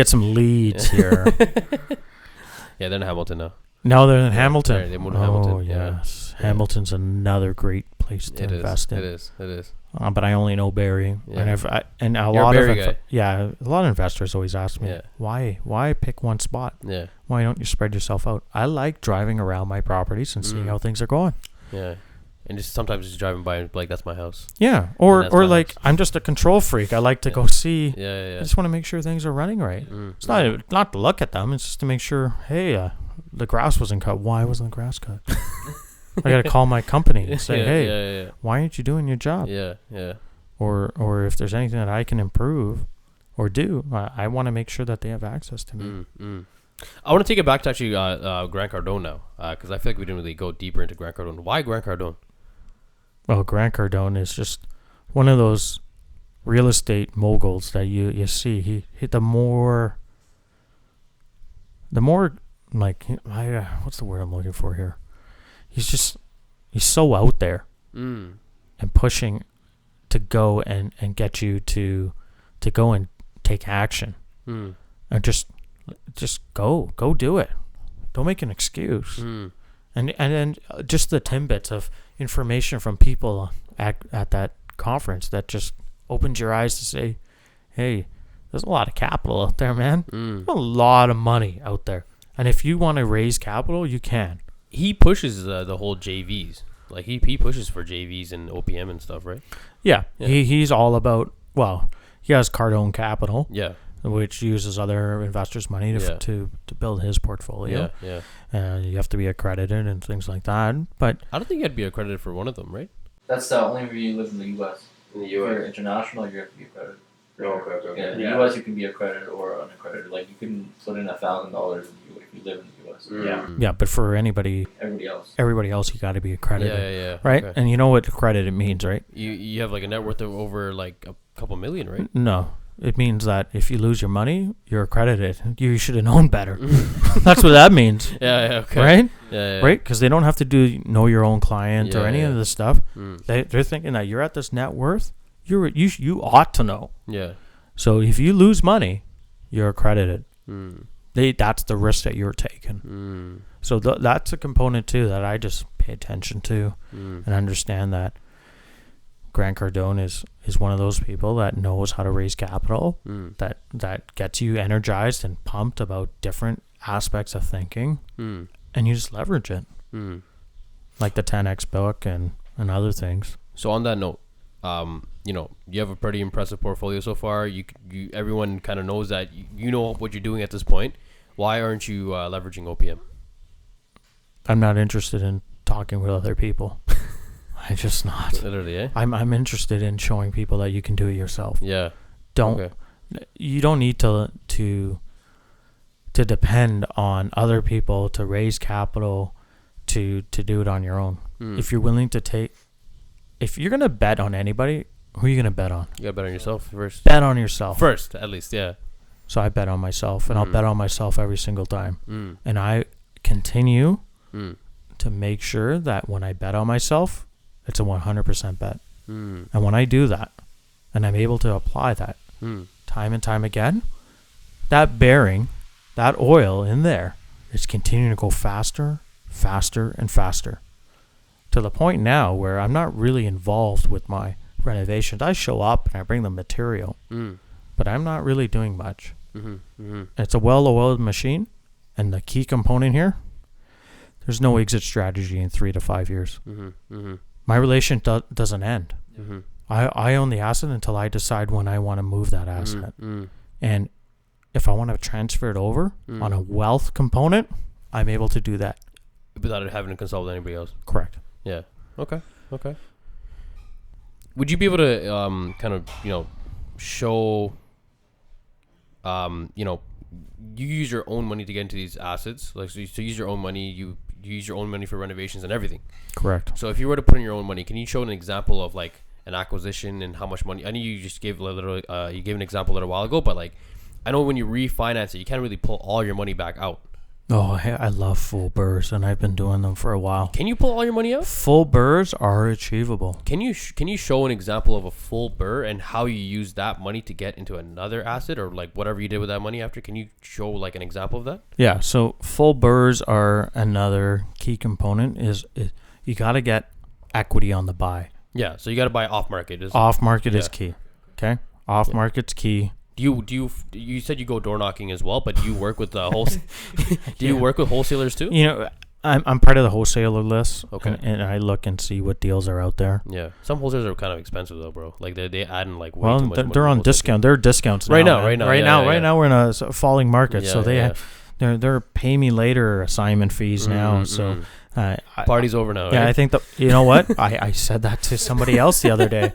some leads here. Yeah, they're in Hamilton now. Now they're in Hamilton. Right, they moved to Hamilton. Oh, yes. Yeah. Hamilton's another great place to invest in. It is. But I only know Barrie. Yeah. And a You're lot a of Barrie guy. a lot of investors always ask me, why pick one spot? Yeah. Why don't you spread yourself out? I like driving around my properties and seeing how things are going. Yeah. And just sometimes just driving by, like, that's my house. Yeah. Or like, house. I'm just a control freak. I like to go see. Yeah. I just want to make sure things are running right. It's not to look at them. It's just to make sure, hey, the grass wasn't cut. Why wasn't the grass cut? I got to call my company and say, why aren't you doing your job? Yeah. Or if there's anything that I can improve or do, I want to make sure that they have access to me. I want to take it back to actually Grant Cardone now, because I feel like we didn't really go deeper into Grant Cardone. Why Grant Cardone? Well, Grant Cardone is just one of those real estate moguls that you see. He the more like what's the word I'm looking for here? He's so out there and pushing to go and get you to go and take action and just go do it. Don't make an excuse. And then just the tidbits of information from people at that conference that just opens your eyes to say, hey, there's a lot of capital out there, man. A lot of money out there. And if you want to raise capital, you can. He pushes the whole JVs. Like he pushes for JVs and OPM and stuff, right? Yeah. He's all about, well, he has Cardone Capital. Yeah. Which uses other investors' money to build his portfolio. Yeah. You have to be accredited and things like that. But I don't think you had to be accredited for one of them, right? That's the only way you live in the U.S. In the If you're international, you have to be accredited. Okay. Yeah, in the U.S. you can be accredited or unaccredited. Like you can put in $1,000 if you live in the U.S. Yeah, but for everybody else, you got to be accredited. Yeah. Right? Okay. And you know what accredited means, right? You have like a net worth of over like a couple million, right? No. It means that if you lose your money, you're accredited. You should have known better. That's what that means. Yeah, okay. Right? Yeah. Right? Because they don't have to know your own client or any of this stuff. They're thinking that you're at this net worth. You ought to know. Yeah. So if you lose money, you're accredited. That's the risk that you're taking. So that's a component too that I just pay attention to and understand that Grant Cardone is one of those people that knows how to raise capital, that gets you energized and pumped about different aspects of thinking, and you just leverage it, like the 10X book and other things. So on that note, you have a pretty impressive portfolio so far. You everyone kind of knows that you know what you're doing at this point. Why aren't you leveraging OPM? I'm not interested in talking with other people. I'm just not. Literally, eh? I'm interested in showing people that you can do it yourself. Yeah. You don't need to depend on other people to raise capital to do it on your own. If you're willing to if you're gonna bet on anybody, who are you gonna bet on? You gotta bet on yourself first. Bet on yourself First, at least, yeah. So I bet on myself, and I'll bet on myself every single time. And I continue to make sure that when I bet on myself, it's a 100% bet. And when I do that, and I'm able to apply that time and time again, that bearing, that oil in there is continuing to go faster, faster, and faster. To the point now where I'm not really involved with my renovations. I show up and I bring the material, but I'm not really doing much. It's a well-oiled machine, and the key component here, there's no exit strategy in 3 to 5 years. My relation doesn't end. I own the asset until I decide when I want to move that asset. And if I want to transfer it over on a wealth component, I'm able to do that. Without having to consult with anybody else. Correct. Yeah. Okay. Would you be able to kind of, show, you use your own money to get into these assets? Like, so you use your own money, you use your own money for renovations and everything. Correct. So if you were to put in your own money, can you show an example of like an acquisition and how much money? I know you just gave you gave an example a little while ago, but like, I know when you refinance it, you can't really pull all your money back out. Oh, I love full BRRRRs, and I've been doing them for a while. Can you pull all your money out? Full BRRRRs are achievable. Can you show an example of a full BRRRR and how you use that money to get into another asset, or like whatever you did with that money after? Can you show like an example of that? Yeah, so full BRRRRs are another key component. Is you got to get equity on the buy. Yeah, so you got to buy off market. Off market is key. Okay, off market's key. Do you said you go door knocking as well, but do you work with the do you work with wholesalers too? I'm part of the wholesaler list. Okay. And I look and see what deals are out there. Yeah, some wholesalers are kind of expensive though, bro. Like they add in like way too much. They're on discount. They're discounts now. Right now We're in a falling market, so they're pay me later assignment fees now. So party's over now. Yeah, right? I think you know what? I said that to somebody else the other day.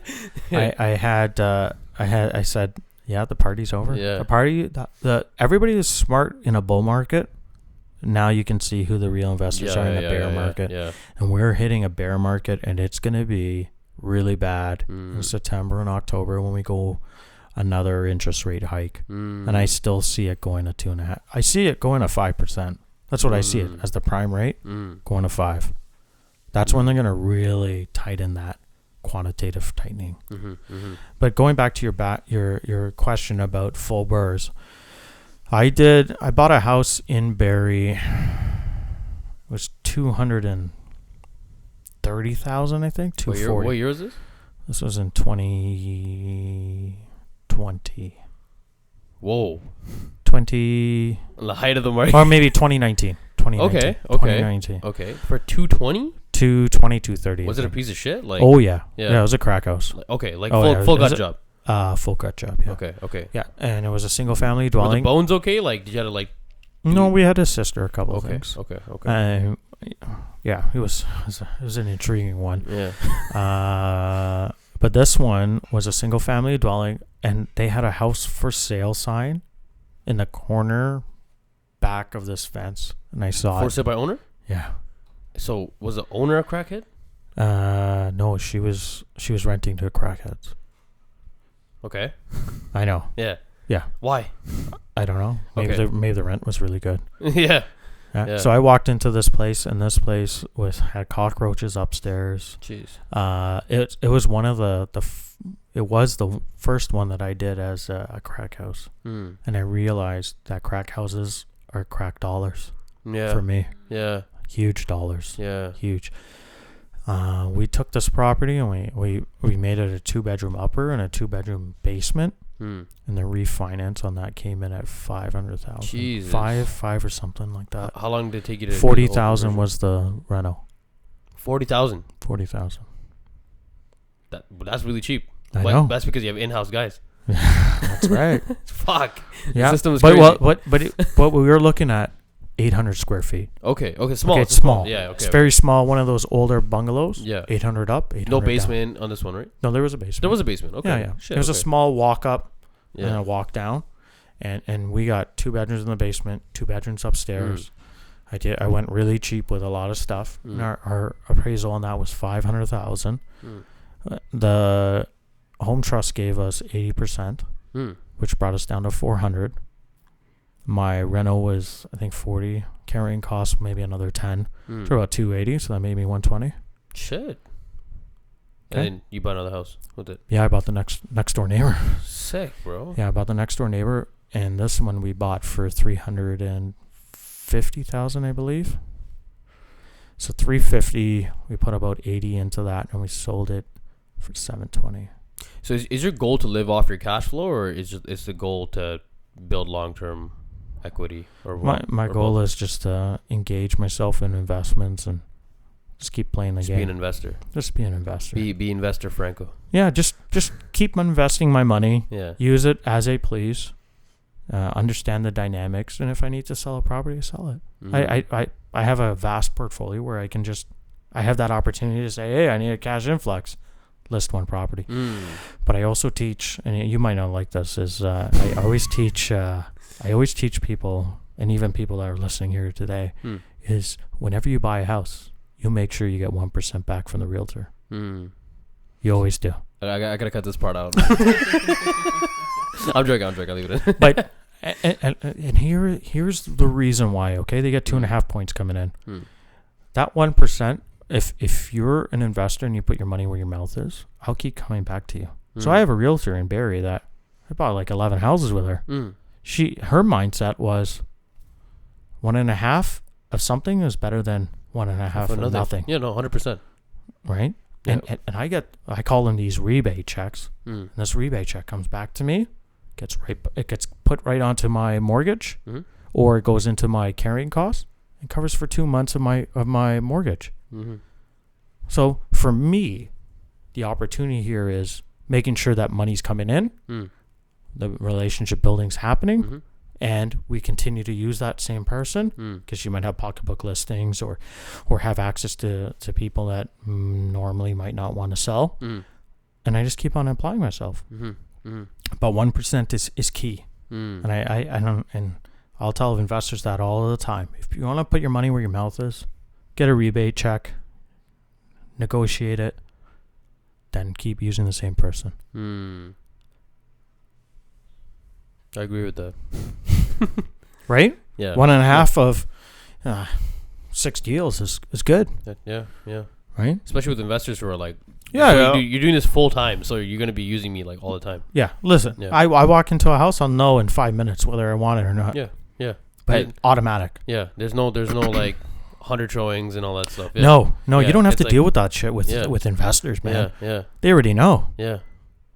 I said, yeah, the party's over. Yeah. The party, everybody is smart in a bull market. Now you can see who the real investors are in the bear market. Yeah. And we're hitting a bear market, and it's going to be really bad in September and October when we go another interest rate hike. And I still see it going to 2.5. I see it going to 5%. That's what I see it as, the prime rate going to 5. That's when they're going to really tighten that quantitative tightening. But going back to your question about full BRRRRs, I bought a house in Barrie. It was $230,000, I think. $240,000. What year is this? This was in 2020. Whoa. 20. The height of the market. Or maybe 2019. 2019. Okay. 2019. Okay. For 220? 220, 230. Was it a piece of shit? Like. Oh yeah. It was a crack house. Full gut job. Full gut job. Yeah. Okay. Yeah, and it was a single family dwelling. Were the bones okay? Like, did you have to like? No, we had to sister a couple of things. Okay. Yeah, it was an intriguing one. Yeah. But this one was a single family dwelling, and they had a house for sale sign in the corner back of this fence, and I saw For sale by owner? Yeah. So was the owner a crackhead? No, she was renting to crackheads. Okay. I know. Yeah. Why? I don't know. Maybe the rent was really good. Yeah. So I walked into this place, and this place had cockroaches upstairs. Jeez. It was one of it was the first one that I did as a crack house, and I realized that crack houses are crack dollars. Yeah. For me. Yeah. Huge dollars. Yeah. Huge. We took this property, and we made it a 2-bedroom upper and a 2-bedroom basement. And the refinance on that came in at $500,000. Jesus. Five or something like that. How long did it take you to? $40,000 was the reno. $40,000. $40,000. That's really cheap. I know. That's because you have in-house guys. That's right. Fuck. Yeah. The system is crazy. But what we were looking at 800 square feet. Okay, small. Okay, it's small. Yeah, okay. It's very small. One of those older bungalows. Yeah. 800 up, 800 No down. basement on this one, right? No, there was a basement. There was a basement. Okay. Yeah, yeah. Shit, There was a okay. small walk up and Yeah. a walk down, and we got 2 bedrooms in the basement, 2 bedrooms upstairs. I went really cheap with a lot of stuff. And our appraisal on that was $500,000. The home trust gave us 80%, which brought us down to 400. My reno was, I think, 40. Carrying costs maybe another 10. So about 280. So that made me 120. Shit. Okay. And then you bought another house with it. Yeah, I bought the next door neighbor. Sick, bro. Yeah, I bought the next door neighbor, and this one we bought for $350,000, I believe. So $350. We put about 80 into that, and we sold it for $720. So is your goal to live off your cash flow, or is the goal to build long-term equity? Or My goal is just to engage myself in investments and just keep playing the just game. be an investor. Just be an investor. Be investor Franco. Yeah, just keep investing my money. Yeah. Use it as I please. Understand the dynamics, and if I need to sell a property, sell it. I have a vast portfolio where I have that opportunity to say, hey, I need a cash influx. List one property. But I also teach, and you might not like this, is I always teach people, and even people that are listening here today, is whenever you buy a house, you make sure you get 1% back from the realtor. You always do. I gotta cut this part out. I'm joking. I'll leave it in. But and here's the reason why. Okay, they get 2.5 points coming in. That 1%. If you're an investor and you put your money where your mouth is, I'll keep coming back to you. So I have a realtor in Barrie that I bought like 11 houses with her. Her mindset was 1.5 of something is better than 1.5 of nothing. Yeah, no, 100%. Right? Yeah. And I call them these rebate checks. And this rebate check comes back to me, it gets put right onto my mortgage, or it goes into my carrying costs and covers for 2 months of my mortgage. So for me, the opportunity here is making sure that money's coming in, the relationship building's happening, and we continue to use that same person, because you might have pocketbook listings or have access to people that normally might not want to sell. And I just keep on applying myself. But 1% is key. And I don't, and I'll tell investors that all the time. If you want to put your money where your mouth is, get a rebate check, negotiate it, then keep using the same person. I agree with that. Right? Yeah. 1.5 of 6 deals is good. Yeah. Right? Especially with investors who are like, Yeah. you're doing this full time, so you're going to be using me like all the time. Yeah. Listen, Yeah. I walk into a house, I'll know in 5 minutes whether I want it or not. Yeah. But automatic. Yeah. There's no like 100 showings and all that stuff. Yeah. No, Yeah, you don't have it's to deal with that shit with investors, Yeah. man. Yeah. They already know. Yeah.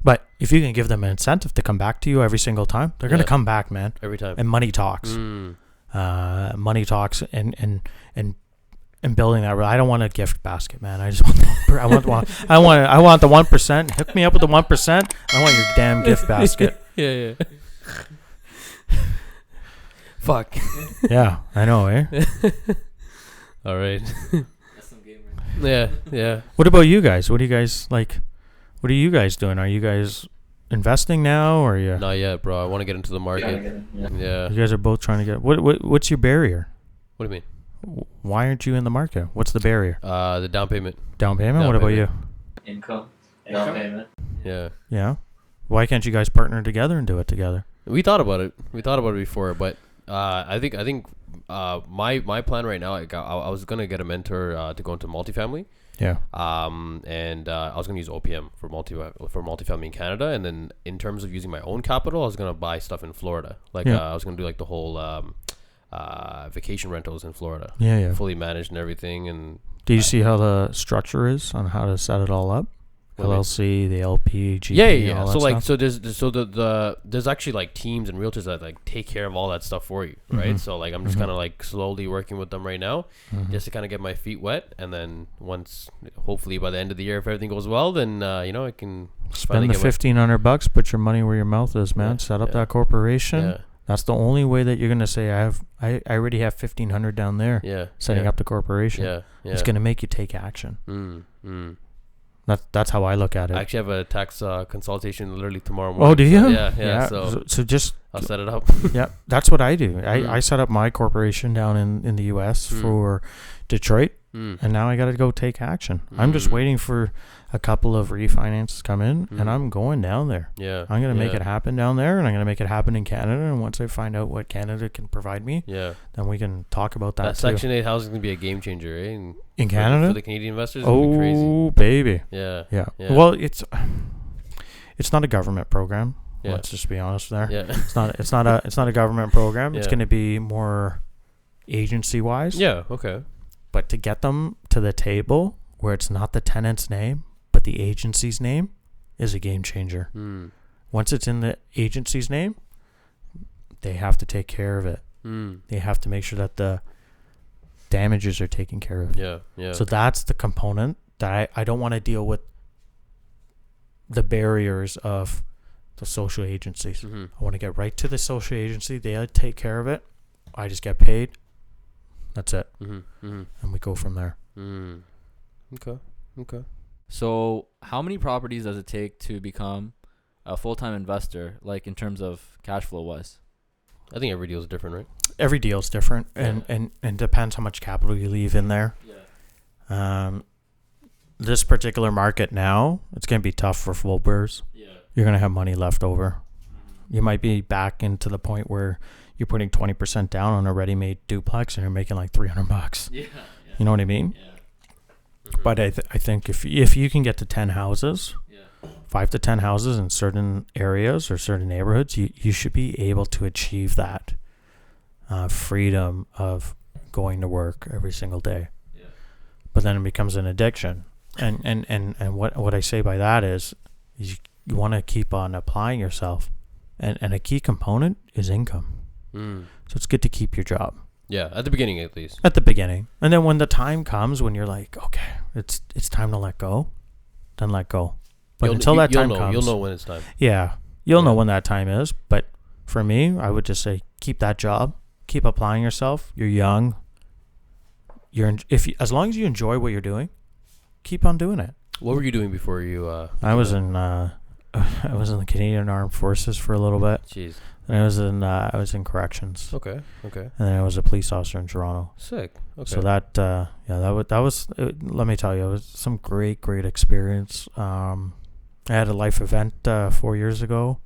But if you can give them an incentive to come back to you every single time, they're going to come back, man. Every time. And money talks. Money talks and building that. I don't want a gift basket, man. I just want I want the 1%. Hook me up with the 1%. I want your damn gift basket. Yeah. Fuck. Yeah, I know, eh? All right. That's some gamer. Yeah. What about you guys? What do you guys like? What are you guys doing? Are you guys investing now, or you? Not yet, bro. I want to get into the market. Yeah. You guys are both trying to get. What's your barrier? What do you mean? Why aren't you in the market? What's the barrier? The down payment. Down payment. Down What about payment. you? Income. Down payment. Yeah. Yeah. Why can't you guys partner together and do it together? We thought about it. Before, but I think my plan right now, I was gonna get a mentor to go into multifamily. Yeah. And I was gonna use OPM for multifamily in Canada, and then in terms of using my own capital, I was gonna buy stuff in Florida. Like I was gonna do like the whole vacation rentals in Florida. Yeah. Fully managed and everything. And Do you see how the structure is on how to set it all up? LLC, the LP, GP, Yeah. all that So like, stuff? there's actually like teams and realtors that like take care of all that stuff for you, right? So like, I'm just kind of like slowly working with them right now, just to kind of get my feet wet, and then once, hopefully by the end of the year, if everything goes well, then I can Spend the $1,500, put your money where your mouth is, man. Set up that corporation. That's the only way that you're gonna say I already have 1,500 down there. Yeah. Setting up the corporation. Yeah. Yeah. It's gonna make you take action. That's how I look at it. I actually have a tax consultation literally tomorrow morning. Oh, do you? So, yeah. So just I'll set it up. yeah, that's what I do. I set up my corporation down in the U.S. for Detroit, and now I got to go take action. I'm just waiting for a couple of refinances to come in, and I'm going down there. Yeah, I'm gonna make it happen down there, and I'm gonna make it happen in Canada. And once I find out what Canada can provide me, then we can talk about that. Section 8 housing is gonna be a game changer, eh? In Canada, for the Canadian investors, it's gonna be crazy. Oh, baby. Yeah. Well, it's not a government program. Yeah. Let's just be honest there. Yeah. It's not a government program. It's Yeah. going to be more agency wise. Yeah. Okay. But to get them to the table where it's not the tenant's name but the agency's name is a game changer. Once it's in the agency's name, they have to take care of it. They have to make sure that the damages are taken care of. Yeah. So that's the component that I don't want to deal with the barriers of the social agencies. I want to get right to the social agency. They take care of it. I just get paid. That's it. And we go from there. Okay. So how many properties does it take to become a full-time investor, like in terms of cash flow wise? I think every deal is different, right? Every deal is different, and depends how much capital you leave in there. This particular market now, it's going to be tough for full burrs. You're going to have money left over. You might be back into the point where you're putting 20% down on a ready-made duplex and you're making like $300. You know what I mean? But I think if you can get to 10 houses, 5 to 10 houses in certain areas or certain neighborhoods, you should be able to achieve that freedom of going to work every single day. But then it becomes an addiction. And what I say by that is you want to keep on applying yourself. And a key component is income. So it's good to keep your job. Yeah, at the beginning at least. At the beginning. And then when the time comes when you're like, okay, it's time to let go, then let go. But until that time comes. You'll know when it's time. Yeah. You'll know when that time is. But for me, I would just say keep that job. Keep applying yourself. You're young. As long as you enjoy what you're doing, keep on doing it. What were you doing before you I was in the Canadian Armed Forces for a little bit. Jeez. And I was in corrections. Okay. And then I was a police officer in Toronto. Sick. Okay. So that was let me tell you, it was some great experience. I had a life event 4 years ago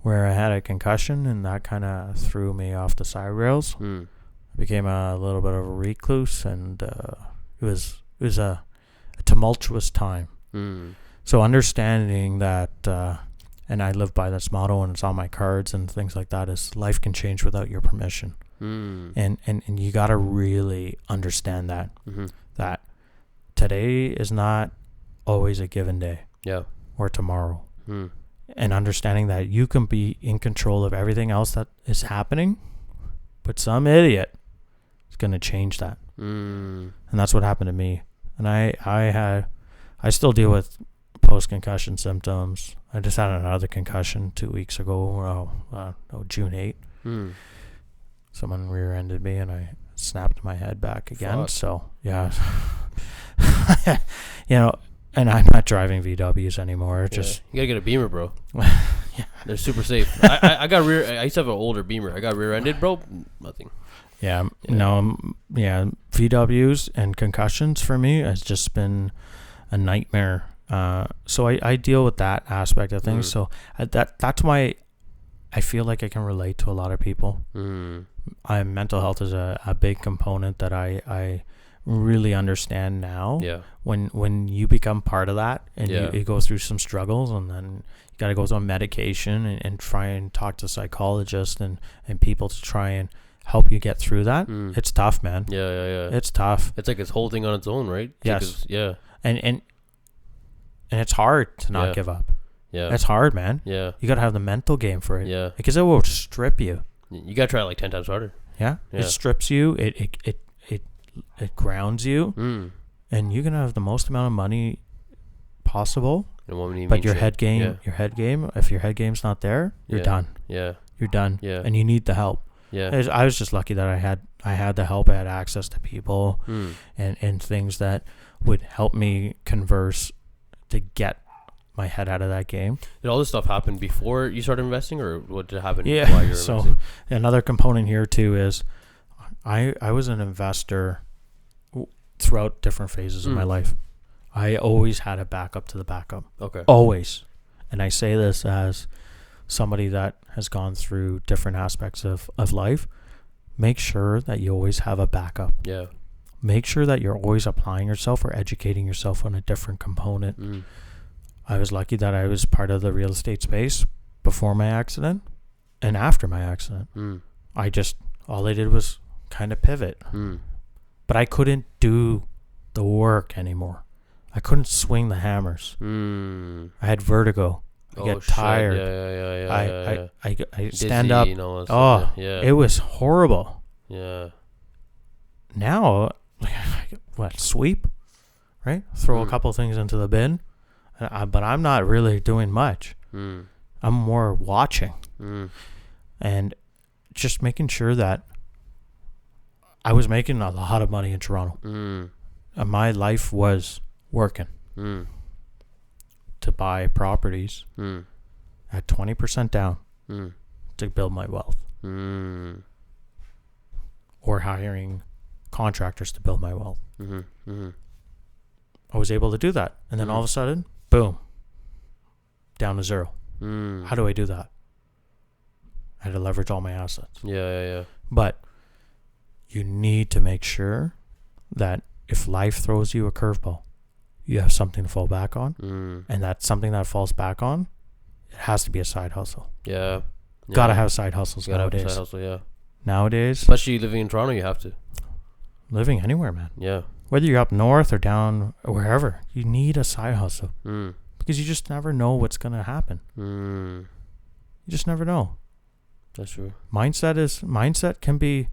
where I had a concussion, and that kind of threw me off the side rails. I became a little bit of a recluse, and it was a tumultuous time. So understanding that, and I live by this motto, and it's on my cards and things like that, is life can change without your permission. And you got to really understand that, that today is not always a given day. Or tomorrow. And understanding that you can be in control of everything else that is happening, but some idiot is going to change that. And that's what happened to me. And I still deal with post-concussion symptoms. I just had another concussion 2 weeks ago, June 8th. Someone rear-ended me and I snapped my head back again. Fuck. So, yeah. And I'm not driving VWs anymore. Just you gotta get a Beamer, bro. Yeah. They're super safe. I used to have an older Beamer. I got rear-ended, bro. Nothing. VWs and concussions for me has just been a nightmare. So I deal with that aspect of things. So that's why I feel like I can relate to a lot of people. Mental health is a big component that I really understand now. When you become part of that and you go through some struggles, and then you got to go on medication and try and talk to psychologists and people to try and help you get through that. It's tough, man. It's tough. It's like it's whole thing on its own, right? Yes. And it's hard to not give up. It's hard, man. You got to have the mental game for it. Because it will strip you. You got to try it like 10 times harder. It strips you. It grounds you, and you can have the most amount of money possible. But your head game, if your head game's not there, you're done. You're you're done. Yeah. And you need the help. Yeah. I was just lucky that I had the help. I had access to people and things that would help me converse to get my head out of that game. Did all this stuff happen before you started investing, or what did happen while you were investing? So another component here too is I was an investor throughout different phases of my life. I always had a backup to the backup. Okay. Always. And I say this as somebody that has gone through different aspects of life. Make sure that you always have a backup. Yeah. Make sure that you're always applying yourself or educating yourself on a different component. I was lucky that I was part of the real estate space before my accident and after my accident. All I did was kind of pivot. But I couldn't do the work anymore. I couldn't swing the hammers. I had vertigo. I get tired. Yeah. I stand up. Yeah. It was horrible. Yeah. Now, sweep, right? Throw a couple things into the bin. But I'm not really doing much. I'm more watching. And just making sure that I was making a lot of money in Toronto. And my life was working to buy properties at 20% down to build my wealth. Or hiring contractors to build my wealth. I was able to do that. And then all of a sudden, boom, down to zero. How do I do that? I had to leverage all my assets. Yeah. But you need to make sure that if life throws you a curveball, you have something to fall back on. And that something that falls back on, it has to be a side hustle. Yeah. Gotta have side hustles nowadays. Have a side hustle, yeah. Nowadays, especially living in Toronto, you have to. Living anywhere, man. Yeah. Whether you're up north or down or wherever, you need a side hustle. Because you just never know what's going to happen. You just never know. That's true. Mindset can be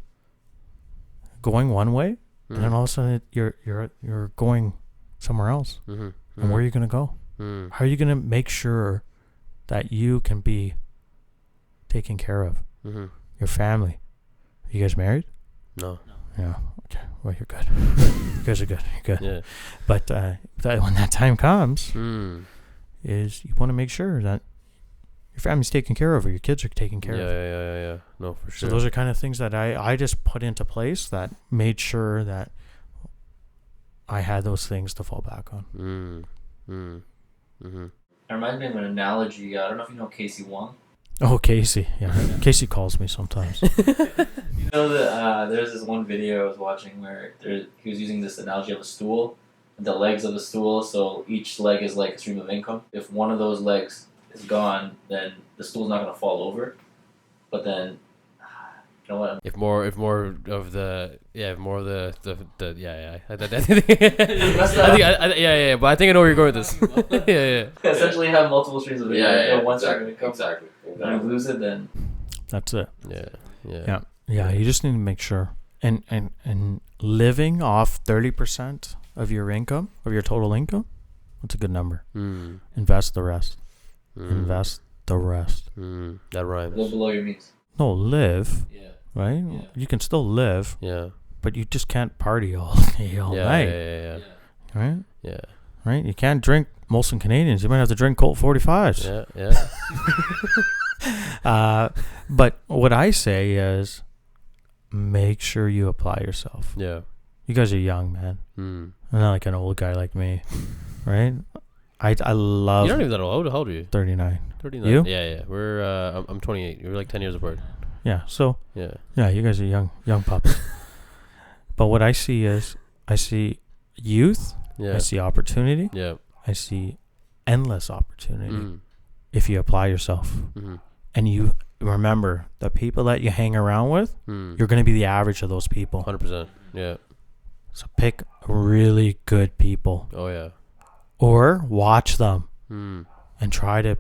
going one way, and then all of a sudden you're going somewhere else. And where are you going to go? How are you going to make sure that you can be taken care of? Your family. Are you guys married? No. Yeah. Okay. Well, you're good. You guys are good. You're good. Yeah. But when that time comes, is you want to make sure that your family's taken care of or your kids are taken care of. Yeah. No, for sure. So those are kind of things that I just put into place that made sure that I had those things to fall back on. It reminds me of an analogy. I don't know if you know Casey Wong. Oh, Casey. Yeah. Casey calls me sometimes. You know that there's this one video I was watching where he was using this analogy of a stool, the legs of the stool, so each leg is like a stream of income. If one of those legs is gone, then the stool's not going to fall over. But then, you know what? If more of the but I think I know where you're going with this. Yeah. Essentially, have multiple streams of income. One stream of income. Exactly. When you lose it, then That's it. Yeah. Yeah. You just need to make sure. And living off 30% of your income, of your total income, that's a good number. Invest the rest. Invest the rest. That rhymes. live below your means. No, live. Yeah. Right? Yeah. You can still live. Yeah. But you just can't party all day, all night. Yeah. Right? Yeah. Right? You can't drink Molson Canadians. You might have to drink Colt 45s. Yeah. But what I say is make sure you apply yourself. Yeah. You guys are young, man. I'm not like an old guy like me. Right? I love... You're not even that old. How old are you? 39. 39. You? Yeah. We're I'm 28. We're like 10 years apart. Yeah. So... Yeah. Yeah, you guys are young pups. But what I see is, I see youth. Yeah. I see opportunity. Yeah. I see endless opportunity if you apply yourself. And you remember the people that you hang around with, you're going to be the average of those people. 100%. Yeah. So pick really good people. Oh, yeah. Or watch them and try to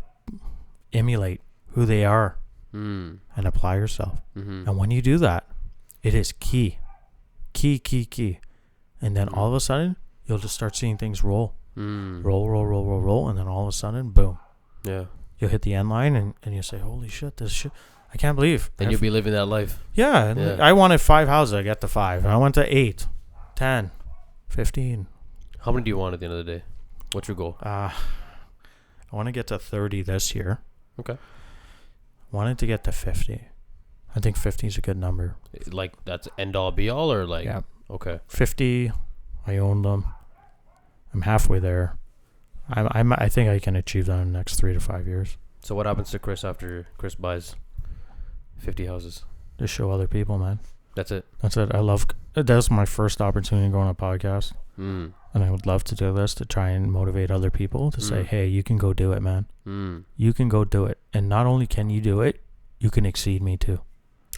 emulate who they are and apply yourself. And when you do that, it is key. Key. And then all of a sudden, you'll just start seeing things roll. Roll. And then all of a sudden, boom. Yeah. You'll hit the end line and you'll say, holy shit, this shit. I can't believe. Then you'll be living that life. Yeah, Yeah. I wanted 5 houses. I got the 5. I went to 8, 10, 15. How many do you want at the end of the day? What's your goal? I want to get to 30 this year. Okay. Wanted to get to 50. I think 50 is a good number. Like that's end all be all, or like? Yeah. Okay. 50. I own them. I'm halfway there. I think I can achieve that in the next 3 to 5 years. So what happens to Chris after Chris buys 50 houses? Just show other people, man. That's it. That's it. That's my first opportunity to go on a podcast. Mm. And I would love to do this to try and motivate other people to say, hey, you can go do it, man. Mm. You can go do it. And not only can you do it, you can exceed me too.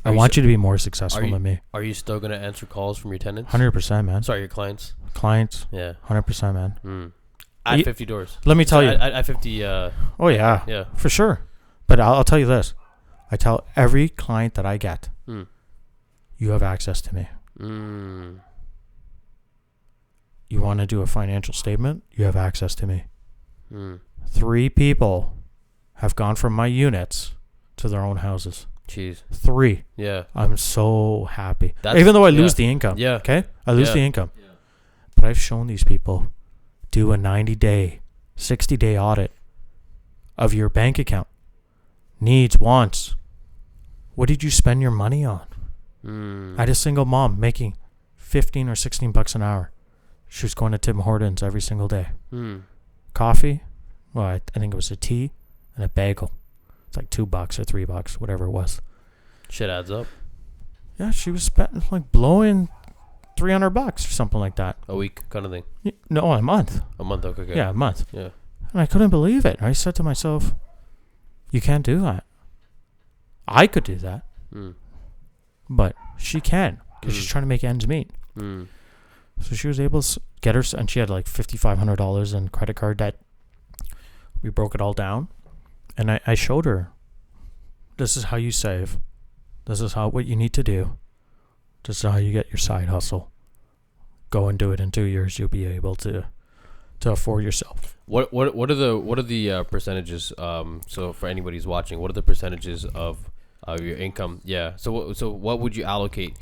I Are want you to be more successful you- than me. Are you still gonna answer calls from your tenants? 100%, man. Sorry, your clients. Clients, Yeah. 100%, man. Mm. At Ye- 50 doors. Let me tell you. At 50. Oh, yeah. Yeah. For sure. But I'll tell you this. I tell every client that I get, Mm. you have access to me. Mm. You want to do a financial statement? You have access to me. Mm. 3 people have gone from my units to their own houses. Jeez. 3. Yeah. I'm so happy. That's- Even though I yeah. lose the income. Yeah. Okay? I lose Yeah. the income. Yeah. But I've shown these people, do a 90-day, 60-day audit of your bank account. Needs, wants. What did you spend your money on? Mm. I had a single mom making 15 or 16 bucks an hour. She was going to Tim Hortons every single day. Mm. Coffee, well, I think it was a tea and a bagel. It's like $2 or $3, whatever it was. Shit adds up. Yeah, she was spending like blowing $300 or something like that. A week kind of thing. No, a month. A month. Okay. Yeah, a month. Yeah. And I couldn't believe it. I said to myself, you can't do that. I could do that, Mm. but she can because she's Mm. trying to make ends meet. Mm. So she was able to get her, and she had like $5,500 in credit card debt. We broke it all down, and I showed her, this is how you save. This is what you need to do. This is how you get your side hustle. Go and do it in 2 years. You'll be able to afford yourself. What are the percentages? So for anybody who's watching, what are the percentages of your income? Yeah. So what would you allocate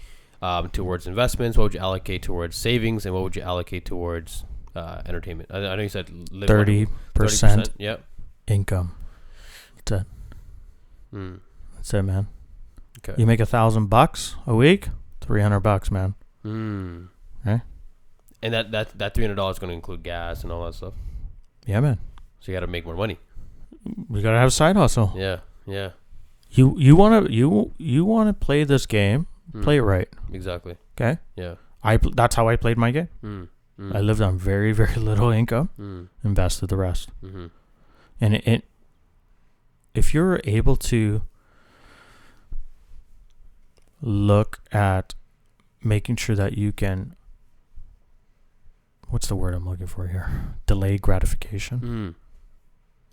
towards investments? What would you allocate towards savings? And what would you allocate towards entertainment? I know you said 30% Yep. income. That's it. Mm. That's it, man. Okay. You make $1,000 a week, $300, man. Mm. Okay. And that $300 is going to include gas and all that stuff. Yeah, man. So you got to make more money. You gotta have a side hustle. Yeah. Yeah. You wanna play this game. Mm. Play it right. Exactly. Okay. Yeah. That's how I played my game. Mm. Mm. I lived on very, very little income. Mm. Invested the rest. Mm-hmm. And if you're able to look at making sure that you can, what's the word I'm looking for here? Delayed gratification. Mm.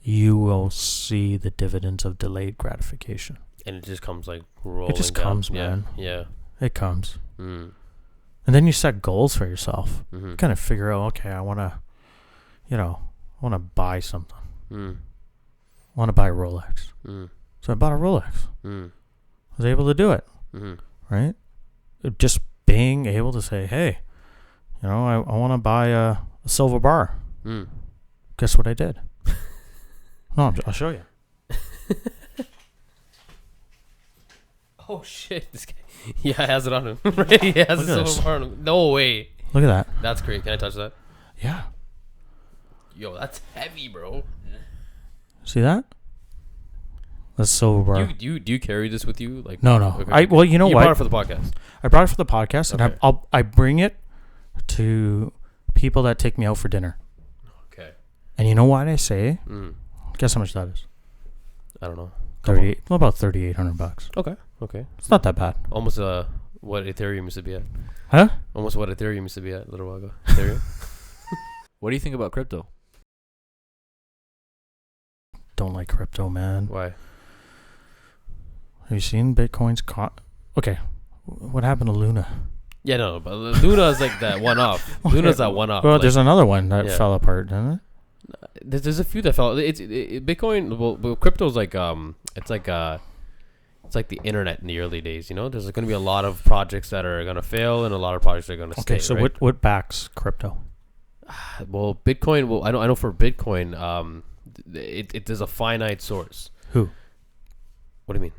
You will see the dividends of delayed gratification. And it just comes like rolling. It just down. comes, Yeah. man. Yeah. It comes. Mm. And then you set goals for yourself. Mm-hmm. Kind of figure out, okay, I want to buy something. Mm. I want to buy a Rolex. Mm. So I bought a Rolex. Mm. I was able to do it, Mm-hmm. right? Just being able to say, hey, I want to buy a silver bar. Mm. Guess what I did? No, I'll show you. Oh shit! This guy, yeah, he has it on him. Right? He has Look a at silver this. bar on him. No way. Look at that. That's great. Can I touch that? Yeah. Yo, that's heavy, bro. See that? That's silver bar. Do you carry this with you? Like No. Okay. Well, you know You what? bought it for the podcast. I brought it for the podcast, Okay. and I bring it to people that take me out for dinner. Okay. And you know what I say? Mm. Guess how much that is? I don't know. About $3,800. Okay. It's not that bad. Almost what Ethereum used to be at. Huh? Almost what Ethereum used to be at a little while ago. Ethereum. What do you think about crypto? Don't like crypto, man. Why? Have you seen Bitcoin's Okay. What happened to Luna? Yeah, no, but Luna is like that one-off. Luna's that one-off. Well, like, there's another one that yeah. fell apart, didn't it? there's a few that fell. It's Bitcoin. Well, crypto's like it's like it's like the internet in the early days. You know, there's going to be a lot of projects that are going to fail, and a lot of projects are going to stay. Okay, so right? what backs crypto? Well, Bitcoin. Well, I know for Bitcoin, it is a finite source. Who? What do you mean?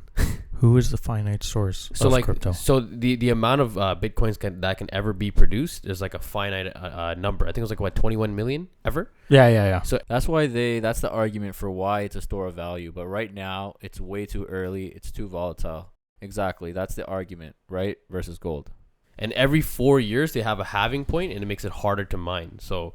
Who is the finite source So of like, crypto? so the amount of Bitcoins that can ever be produced is like a finite number. I think it was like what 21 million ever. Yeah. So that's why that's the argument for why it's a store of value. But right now, it's way too early. It's too volatile. Exactly. That's the argument, right? Versus gold. And every 4 years they have a halving point, and it makes it harder to mine. So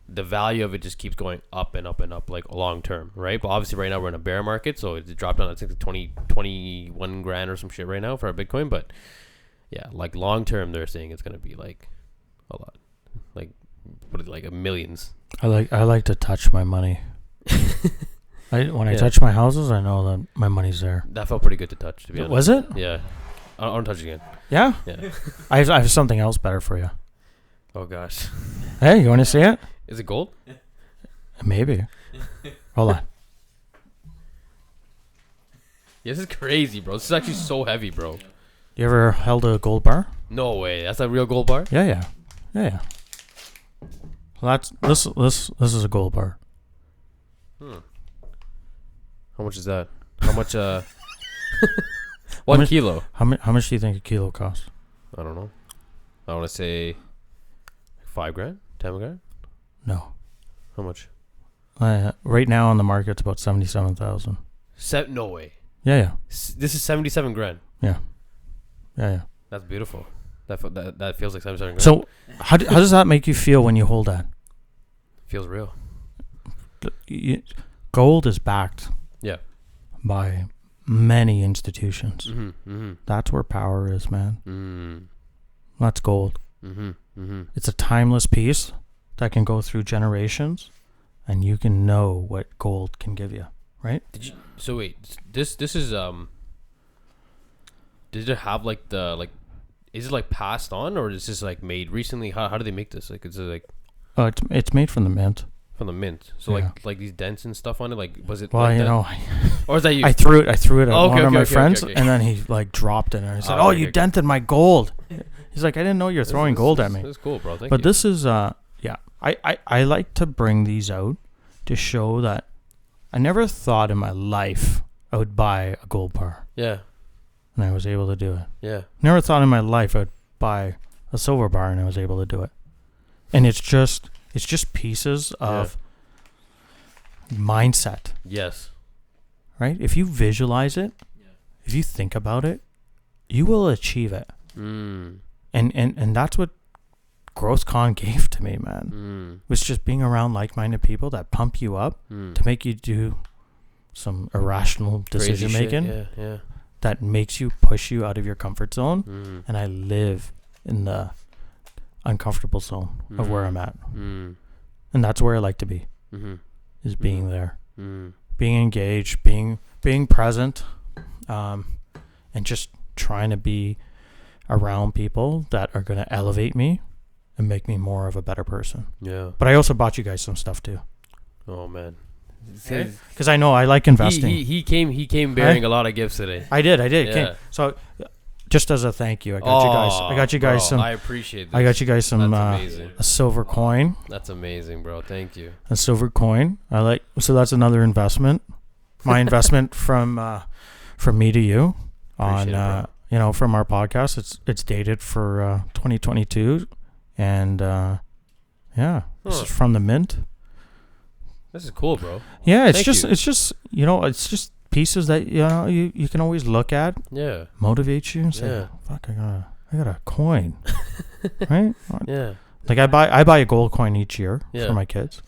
the value of it just keeps going up and up and up, like long term, right? But obviously right now we're in a bear market, so it dropped down, I think, to 21 grand or some shit right now for a Bitcoin. But yeah, like long term, they're saying it's gonna be like a lot, like what is it, like millions. I like to touch my money. When I Yeah. touch my houses, I know that my money's there. That felt pretty good to touch, to be honest. Was it? Yeah, I don't touch again. Yeah. Yeah. I have something else better for you. Oh gosh, Hey, you want to see it? is it gold? Maybe. Hold on. Yeah, this is crazy, bro. This is actually so heavy, bro. You ever held a gold bar? No way. That's a real gold bar? Yeah. Well, this is a gold bar. How much is that? How much? 1 much- kilo. How much do you think a kilo costs? I don't know. I want to say 5 grand, 10 grand. No. How much? Right now on the market, it's about 77,000. No way. Yeah. This is 77 grand. Yeah. That's beautiful. That feels like 77 grand. So, how does that make you feel when you hold that? Feels real. Gold is backed. Yeah. By many institutions. Mm-hmm. That's where power is, man. Mm-hmm. That's gold. Mm-hmm. It's a timeless piece that can go through generations, and you can know what gold can give you, right? So wait, this is did it have like is it like passed on, or is this like made recently? How do they make this? Like, is it like It's made from the mint. from the mint? So Yeah. like these dents and stuff on it, like was it? Well, like you that? know, Or is that you? I threw it at Oh, one of my friends, okay. and then he like dropped it, and I said, Oh, "Oh, okay, you okay. dented my gold." He's like, "I didn't know you were throwing gold at me." That's cool, bro. Thank But you. this is I like to bring these out to show that I never thought in my life I would buy a gold bar, Yeah. and I was able to do it. Yeah. Never thought in my life I would buy a silver bar, and I was able to do it. And it's just pieces of mindset, Yes. right? If you visualize it, if you think about it, you will achieve it. Mm. And that's what GrowthCon gave to me, man. Was just being around like-minded people that pump you up to make you do some irrational Crazy decision shit. making Yeah. that makes you push you out of your comfort zone. Mm. And I live in the uncomfortable zone of where I'm at. Mm. And that's where I like to be, Mm-hmm. is being there, Mm. being engaged, being present, and just trying to be around people that are going to elevate me and make me more of a better person. Yeah. But I also bought you guys some stuff too, Oh man. because I know I like investing. He came bearing a lot of gifts today. I did. Yeah. Came. So, just as a thank you, I got you guys some. I appreciate this. I got you guys some That's amazing. a silver coin. That's amazing, bro. Thank you. A silver coin. So that's another investment. My investment from me to you on Appreciate it, bro. from our podcast. It's dated for 2022, and this is from the mint. This is cool, bro. Yeah, it's Thank just you. it's just pieces that you can always look at, Yeah. motivate you, and say, Yeah. "Fuck, I got a coin," right? Yeah. Like I buy a gold coin each year Yeah. for my kids,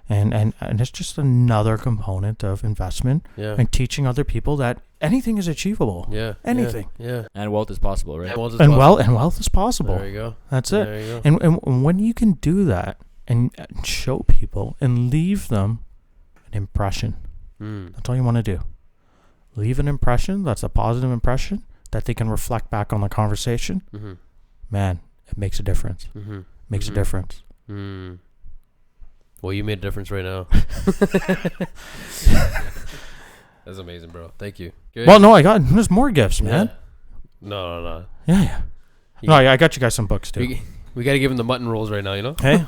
and it's just another component of investment Yeah. and teaching other people that anything is achievable. Yeah. Anything. Yeah. And wealth is possible, right? And wealth is possible. There you go. That's it. There you go. And when you can do that and show people and leave them an impression, that's all you want to do. Leave an impression that's a positive impression that they can reflect back on the conversation. Mm-hmm. Man, it makes a difference. Mm-hmm. Makes a difference. Mm. Well, you made a difference right now. That's amazing, bro. Thank you. Well, no, there's more gifts, man. No. Yeah. No, I got you guys some books too. We got to give him the mutton rolls right now, you know? Hey,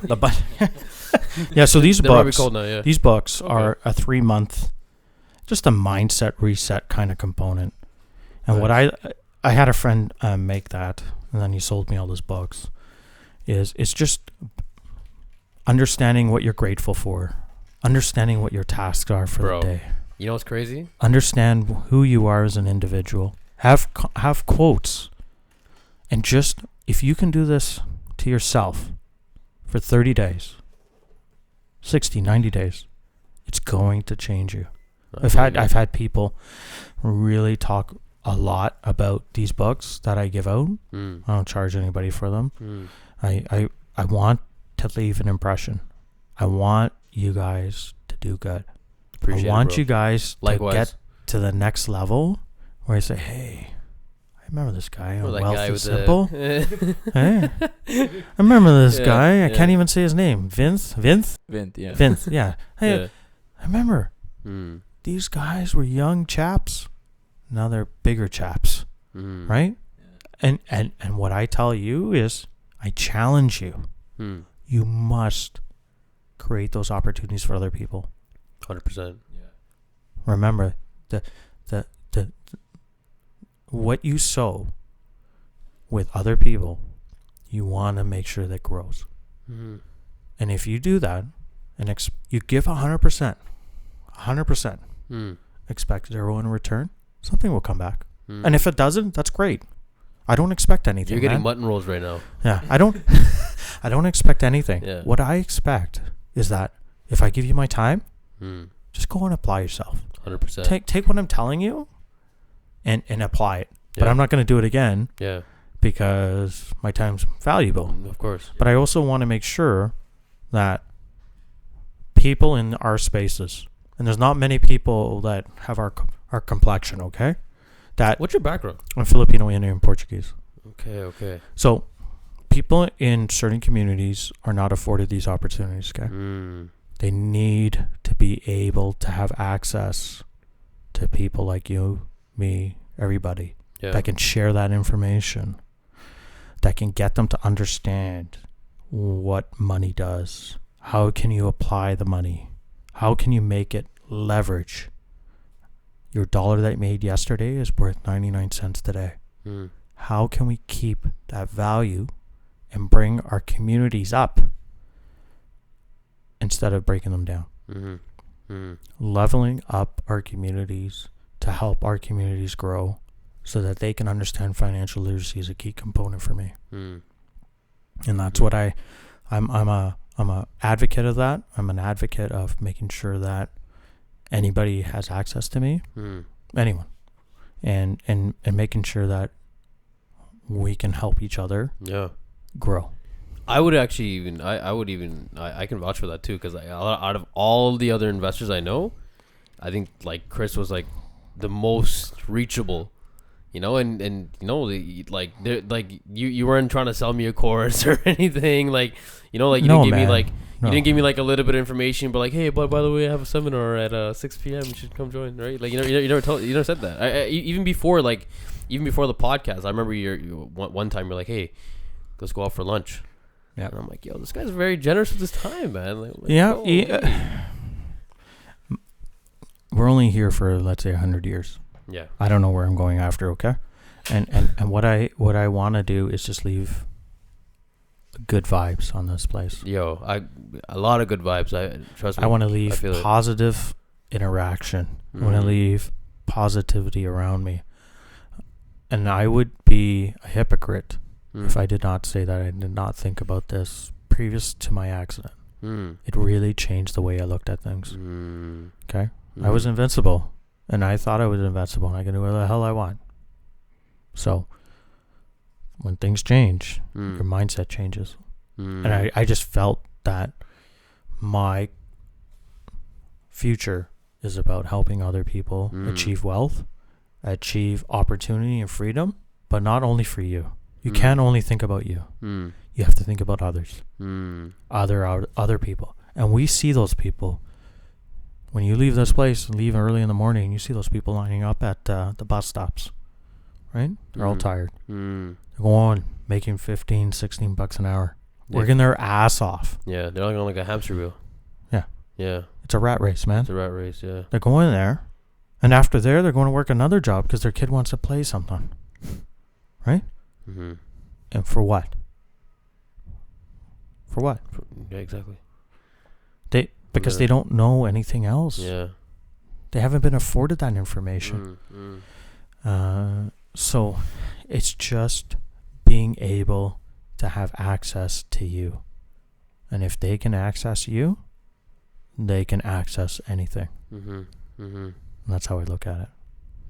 yeah, so these They're probably books, cold now, yeah. these books are a 3-month, just a mindset reset kind of component. And what I had a friend make that, and then he sold me all his books, it's just understanding what you're grateful for, understanding what your tasks are for the day. You know what's crazy? Understand who you are as an individual. Have quotes. And just, if you can do this to yourself for 30 days, 60, 90 days, it's going to change you. I've had people really talk a lot about these books that I give out. I don't charge anybody for them. I want to leave an impression. I want you guys to do good. Appreciate I want it, you guys Likewise. to get to the next level where I say, hey, I remember this guy on Wealth is Simple. Hey, I remember this guy. I can't even say his name. Vince, yeah. Vince, yeah. Hey, I remember these guys were young chaps. Now they're bigger chaps, right? And what I tell you is, I challenge you. You must create those opportunities for other people. 100%. Yeah. Remember, the what you sow with other people, you want to make sure that grows. And if you do that, and you give 100%, expect zero in return, something will come back. And if it doesn't, that's great. I don't expect anything. You're getting mutton rolls right now. Yeah, I don't expect anything. Yeah. What I expect is that if I give you my time, just go and apply yourself. 100%. Take what I'm telling you and apply it. But I'm not going to do it again. Yeah. Because my time's valuable. Of course. But I also want to make sure that people in our spaces, and there's not many people that have our complexion, okay? What's your background? I'm Filipino, Indian, Portuguese. Okay. So people in certain communities are not afforded these opportunities, okay? They need to be able to have access to people like you, me, everybody that can share that information, that can get them to understand what money does. How can you apply the money? How can you make it leverage? Your dollar that you made yesterday is worth 99 cents today. How can we keep that value and bring our communities up instead of breaking them down? Leveling up our communities to help our communities grow so that they can understand financial literacy is a key component for me. And that's what I'm a advocate of that. I'm an advocate of making sure that anybody has access to me, anyone, and making sure that we can help each other grow. I would actually I can vouch for that too, because out of all the other investors I know, I think like Chris was like the most reachable, you know, and you know, like you weren't trying to sell me a course or anything, like, you know, like you didn't give me like you didn't give me like a little bit of information, but like, hey, but by the way, I have a seminar at 6 p.m. You should come join, right? Like, you never said that. Even before the podcast, I remember one time you're like, hey, let's go out for lunch. Yeah, and I'm like, yo, this guy's very generous with his time, man. We're only here for, let's say, 100 years. Yeah. I don't know where I'm going after, okay? And what I want to do is just leave good vibes on this place. Yo, a lot of good vibes. Trust me. I want to leave positive interaction. I want to leave positivity around me. And I would be a hypocrite if I did not say that I did not think about this previous to my accident. It really changed the way I looked at things. Okay? I was invincible, and I thought I was invincible, and I can do whatever the hell I want. So, when things change, your mindset changes. And I just felt that my future is about helping other people achieve wealth, achieve opportunity and freedom, but not only for you. You can't only think about you. You have to think about others, other people. And we see those people When you leave this place and leave early in the morning, you see those people lining up at the bus stops, right? They're all tired. They're going, making 15, 16 bucks an hour, working their ass off. Yeah, they're on like a hamster wheel. Yeah. Yeah. It's a rat race, man. It's a rat race, yeah. They're going there, and after there, they're going to work another job because their kid wants to play something, right? Mm-hmm. And for what? For what? Yeah, exactly. Because they don't know anything else. Yeah. They haven't been afforded that information. So it's just being able to have access to you. And if they can access you, they can access anything. And that's how I look at it.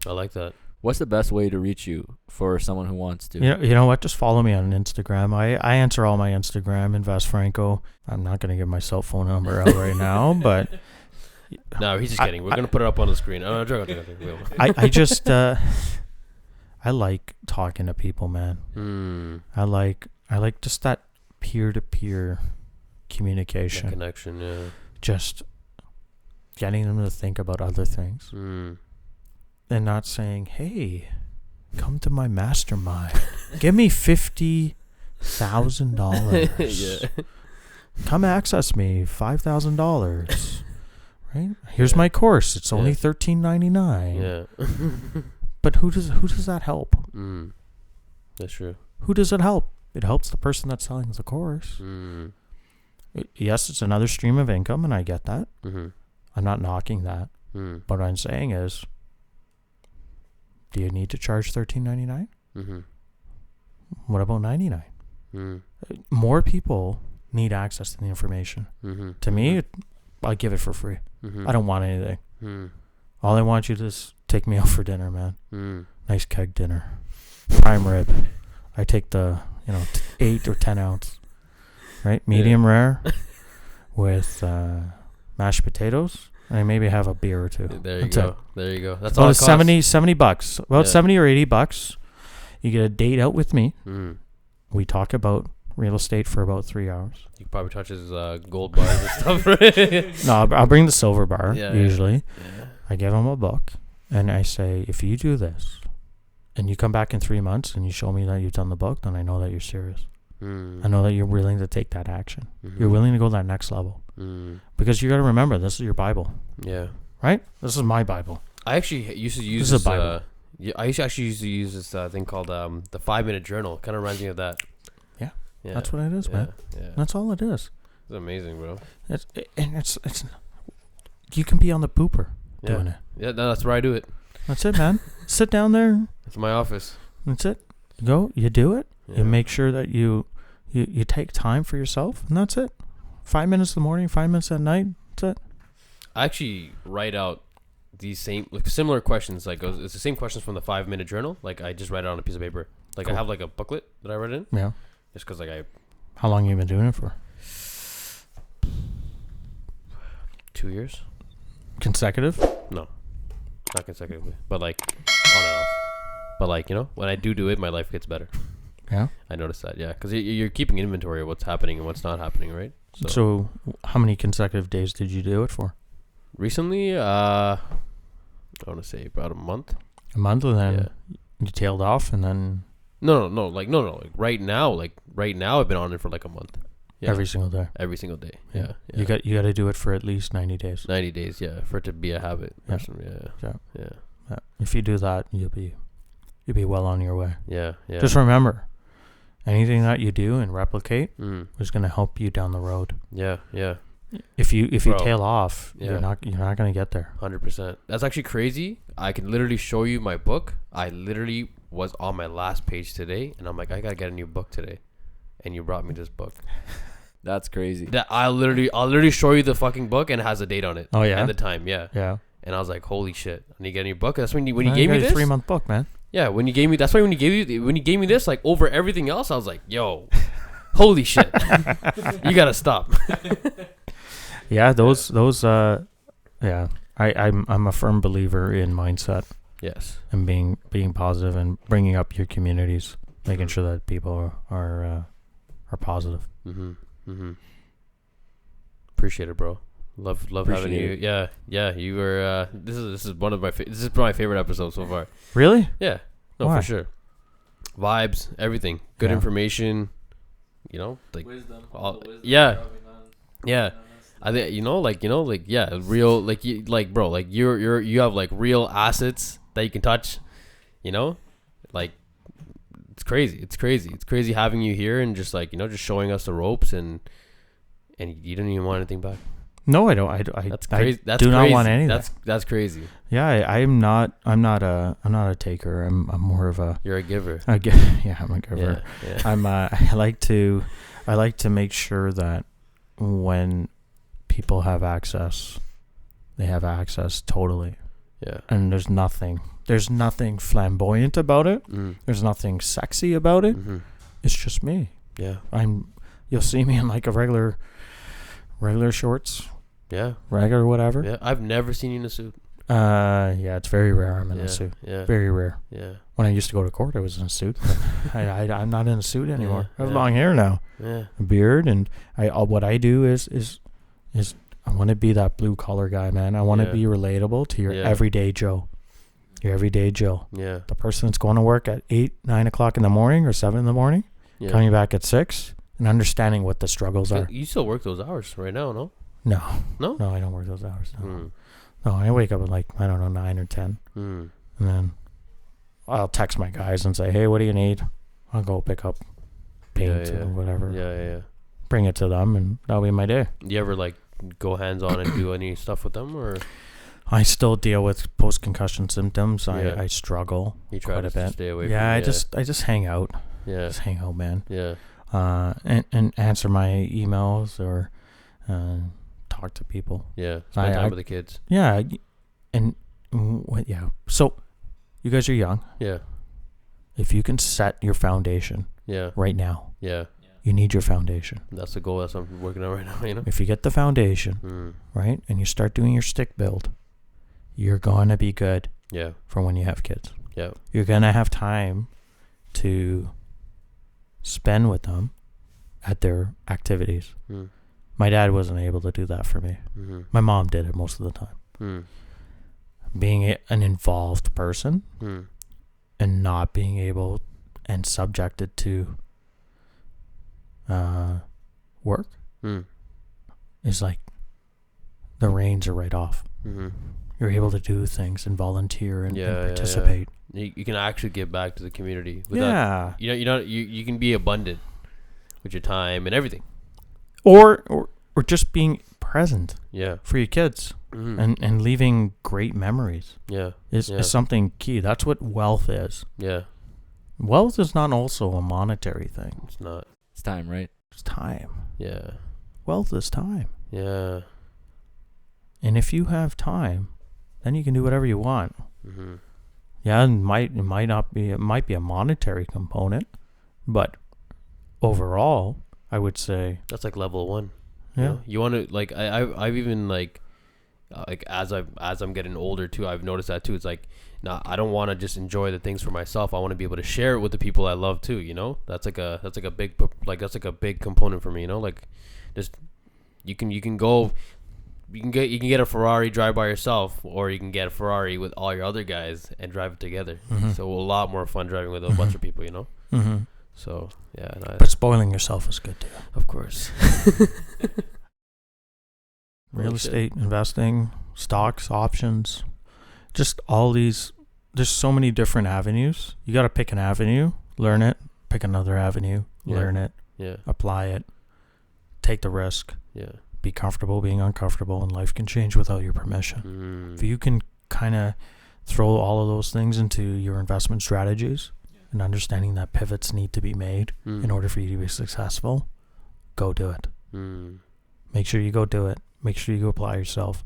I like that. What's the best way to reach you for someone who wants to? You know what? Just follow me on Instagram. I answer all my Instagram. Invest Franco. I'm not going to give my cell phone number out right now, but No, he's just kidding. We're gonna put it up on the screen. Oh, joking. I just I like talking to people, man. I like just that peer-to-peer communication. That connection, yeah. Just getting them to think about other things. And not saying, hey, come to my mastermind. Give me $50,000. Yeah. Come access me, $5,000. Right? Here's my course. It's only $13.99. Yeah. But who does that help? That's true. Who does it help? It helps the person that's selling the course. Yes, it's another stream of income, and I get that. I'm not knocking that. But what I'm saying is, do you need to charge $13.99? What about $99? More people need access to the information. To me, I give it for free. I don't want anything. All I want you to is take me out for dinner, man. Nice keg dinner, prime rib. I take the 8 or 10 ounce, right? Medium rare with mashed potatoes. And I maybe have a beer or two. There you go. There you go. That's about all it costs. 70 bucks. About 70 or 80 bucks. You get a date out with me. We talk about real estate for about 3 hours. You can probably touch his gold bars and stuff, right? No, I'll bring the silver bar, Yeah, usually. Yeah. I give him a book, and I say, if you do this, and you come back in 3 months, and you show me that you've done the book, then I know that you're serious. I know that you're willing to take that action. You're willing to go that next level. Because you got to remember, this is your Bible. Yeah. Right? This is my Bible. I actually used to use this. Is a Bible. I used to use this thing called the 5-minute journal. Kind of reminds me of that. Yeah. That's what it is, man. Yeah. That's all it is. It's amazing, bro. It's you can be on the pooper doing it. Yeah, no, that's where I do it. That's it, man. Sit down there. It's my office. That's it. Go. You do it. You make sure that you take time for yourself, and that's it. 5 minutes in the morning, 5 minutes at night. That's it. I actually write out these similar questions. Like it's the same questions from the 5-minute journal. Like I just write it on a piece of paper. Like cool. I have like a booklet that I write in. Yeah. Just because How long have you been doing it for? 2 years. Consecutive? No, not consecutively, but like on and off. But like when I do it, my life gets better. Yeah. I noticed that. Yeah, because you're keeping inventory of what's happening and what's not happening, right? So how many consecutive days did you do it for? Recently, I want to say about a month. A month, and then you tailed off, and then. No. Like right now, I've been on it for like a month. Yeah. Every single day. Yeah. You got to do it for at least 90 days. 90 days, yeah, for it to be a habit. Yeah. If you do that, you'll be well on your way. Yeah. Just remember, anything that you do and replicate is going to help you down the road. Yeah. If you tail off, you're not going to get there. 100%. That's actually crazy. I can literally show you my book. I literally was on my last page today, and I'm like, I gotta get a new book today, and you brought me this book. That's crazy. That I'll literally show you the fucking book, and it has a date on it. Oh yeah, and the time. Yeah. And I was like, holy shit! I need to get a new book. That's when you gave me this 3-month book, man. Yeah, when you gave me when you gave me this, like over everything else, I was like, yo, holy shit, you gotta stop. Yeah, I'm a firm believer in mindset. Yes. And being positive and bringing up your communities, making sure that people are positive. Appreciate it, bro. Love having you. Appreciate Yeah. You were. This is one of my. This is probably my favorite episode so far. Really? Yeah. No, Why? for sure. Vibes, everything, good Yeah. information. You know, like Wisdom. yeah. Yeah. I think yeah, real bro, like you have like real assets that you can touch, you know, like it's crazy having you here and just like just showing us the ropes and you didn't even want anything back. No, I don't. That's crazy. I do not want anything. That's crazy. Yeah, I'm not a taker. I'm more of a. You're a giver. Yeah, I'm a giver. Yeah. I like to make sure that when people have access, they have access totally. Yeah. And there's nothing flamboyant about it. There's nothing sexy about it. Mm-hmm. It's just me. Yeah. You'll see me in like a regular shorts, Yeah. regular whatever. Yeah. I've never seen you in a suit. Yeah, it's very rare I'm in a suit. Yeah. Very rare. Yeah. When I used to go to court, I was in a suit. I'm not in a suit anymore. I have Yeah. long hair now, Yeah. a beard, and what I do is I want to be that blue collar guy, man. I want to Yeah. be relatable to your Yeah. everyday Joe. Your everyday Joe. Yeah. The person that's going to work at 8, 9 o'clock in the morning or 7 in the morning, Yeah. coming back at 6, and understanding what the struggles are. You still work those hours right now, no? No, No? I don't work those hours. No, Mm. no, I wake up at like, I don't know, 9 or 10, Mm. and then I'll text my guys and say, hey, what do you need? I'll go pick up paint Yeah. or whatever. Yeah. Bring it to them, and that'll be my day. You ever like go hands on and do any stuff with them, or I still deal with post-concussion symptoms. Yeah. I struggle you try quite to a bit. stay away? Yeah, from, I just hang out. yeah. Just hang out, man. Yeah. And answer my emails or talk to people. Yeah. Spend time with the kids. Yeah, and yeah. So you guys are young. Yeah. If you can set your foundation Yeah. right now, Yeah. you need your foundation. That's the goal. That's what I'm working on right now. You know. If you get the foundation right, and you start doing your stick build, you're gonna be good Yeah. for when you have kids. Yeah. You're gonna have time to spend with them at their activities. Mm. My dad wasn't able to do that for me. Mm-hmm. My mom did it most of the time. Mm. Being an involved person Mm. and not being able and subjected to work Mm. is like the reins are right off. Mm-hmm. You're able to do things and volunteer and Yeah. participate. You can actually give back to the community. Without, Yeah. You can be abundant with your time and everything. Or just being present Yeah. for your kids Mm-hmm. and leaving great memories Yeah. is Yeah. something key. That's what wealth is. Yeah. Wealth is not also a monetary thing. It's not. It's time, right? It's time. Yeah. Wealth is time. Yeah. And if you have time, then you can do whatever you want. Mm-hmm. Yeah, it might be a monetary component, but overall, I would say, That's like level 1. yeah. You know? You want to like I've even like as I'm getting older too, I've noticed that too. It's like, nah, I don't want to just enjoy the things for myself. I want to be able to share it with the people I love too. You know, that's like a big component for me. You know, like just you can get a Ferrari, drive by yourself, or you can get a Ferrari with all your other guys and drive it together. Mhm. So a lot more fun driving with a bunch of people. You know. Mm-hmm. So yeah, But spoiling yourself is good too. of course. Real Bullshit. estate, investing, stocks, options, just all these. There's so many different avenues. You got to pick an avenue, learn it, pick another avenue, Yeah. learn it, Yeah. apply it, take the risk, Yeah. be comfortable being uncomfortable, and life can change without your permission. If you can kind of throw all of those things into your investment strategies and understanding that pivots need to be made in order for you to be successful, go do it. Make sure you go do it. Make sure you go apply yourself.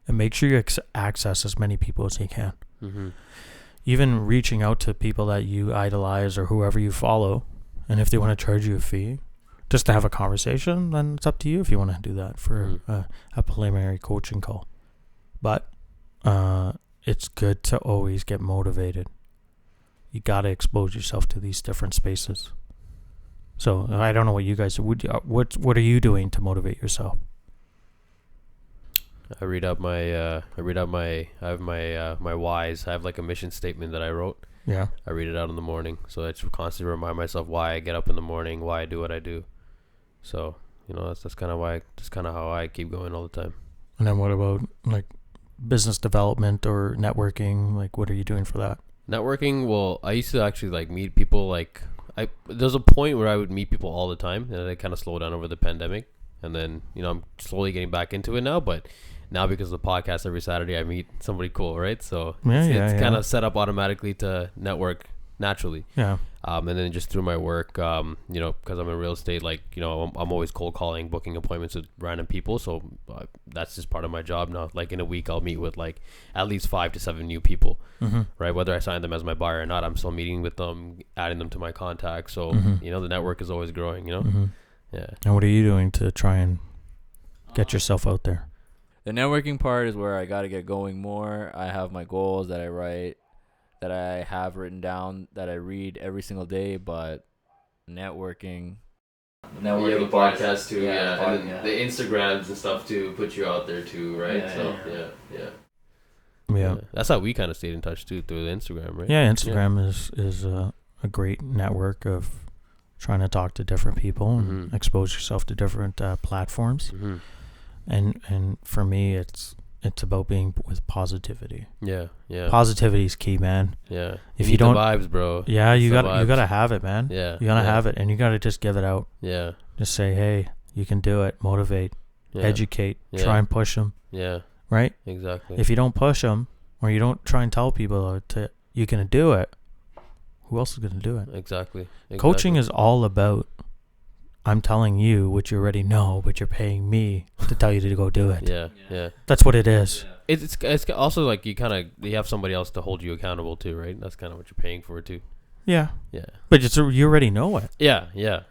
And make sure you access as many people as you can. Mm-hmm. Even reaching out to people that you idolize or whoever you follow. And if they want to charge you a fee just to have a conversation, then it's up to you if you want to do that for a preliminary coaching call. But it's good to always get motivated. You got to expose yourself to these different spaces. So I don't know what you guys what are you doing to motivate yourself? I read out my I have my whys. I have like a mission statement that I wrote. Yeah. I read it out in the morning, so I just constantly remind myself why I get up in the morning, why I do what I do. So that's kind of how I keep going all the time. And then what about like business development or networking? Like, what are you doing for that? Networking, well, I used to actually like meet people. Like, there's a point where I would meet people all the time, and I kind of slowed down over the pandemic. And then I'm slowly getting back into it now. But now because of the podcast, every Saturday I meet somebody cool, right? So it's kind of set up automatically to network naturally. Yeah. And then just through my work, because I'm in real estate, like, I'm always cold calling, booking appointments with random people. So that's just part of my job now. Like in a week, I'll meet with like at least 5 to 7 new people, right? Whether I sign them as my buyer or not, I'm still meeting with them, adding them to my contacts. So, the network is always growing, Yeah. And what are you doing to try and get yourself out there? The networking part is where I got to get going more. I have my goals that I write, that I have written down, that I read every single day, but networking. You have a podcast too, and then the Instagrams and stuff to put you out there too, right? Yeah. That's how we kind of stayed in touch too, through the Instagram, right? Yeah, Instagram is a great network of trying to talk to different people and expose yourself to different platforms. And for me, it's about being with positivity. Yeah. Positivity is key, man. Yeah. If you don't, the vibes, bro. Yeah, you gotta have it, man. Yeah. You gotta have it, and you gotta just give it out. Yeah. Just say, hey, you can do it. Motivate, educate, try and push them. Yeah. Right. Exactly. If you don't push them, or you don't try and tell people you're gonna do it, who else is gonna do it? Exactly. Coaching is all about, I'm telling you what you already know, but you're paying me to tell you to go do it. Yeah. That's what it is. Yeah. It's also like you have somebody else to hold you accountable too, right? That's kind of what you're paying for too. Yeah. But you already know it. Yeah. Yeah.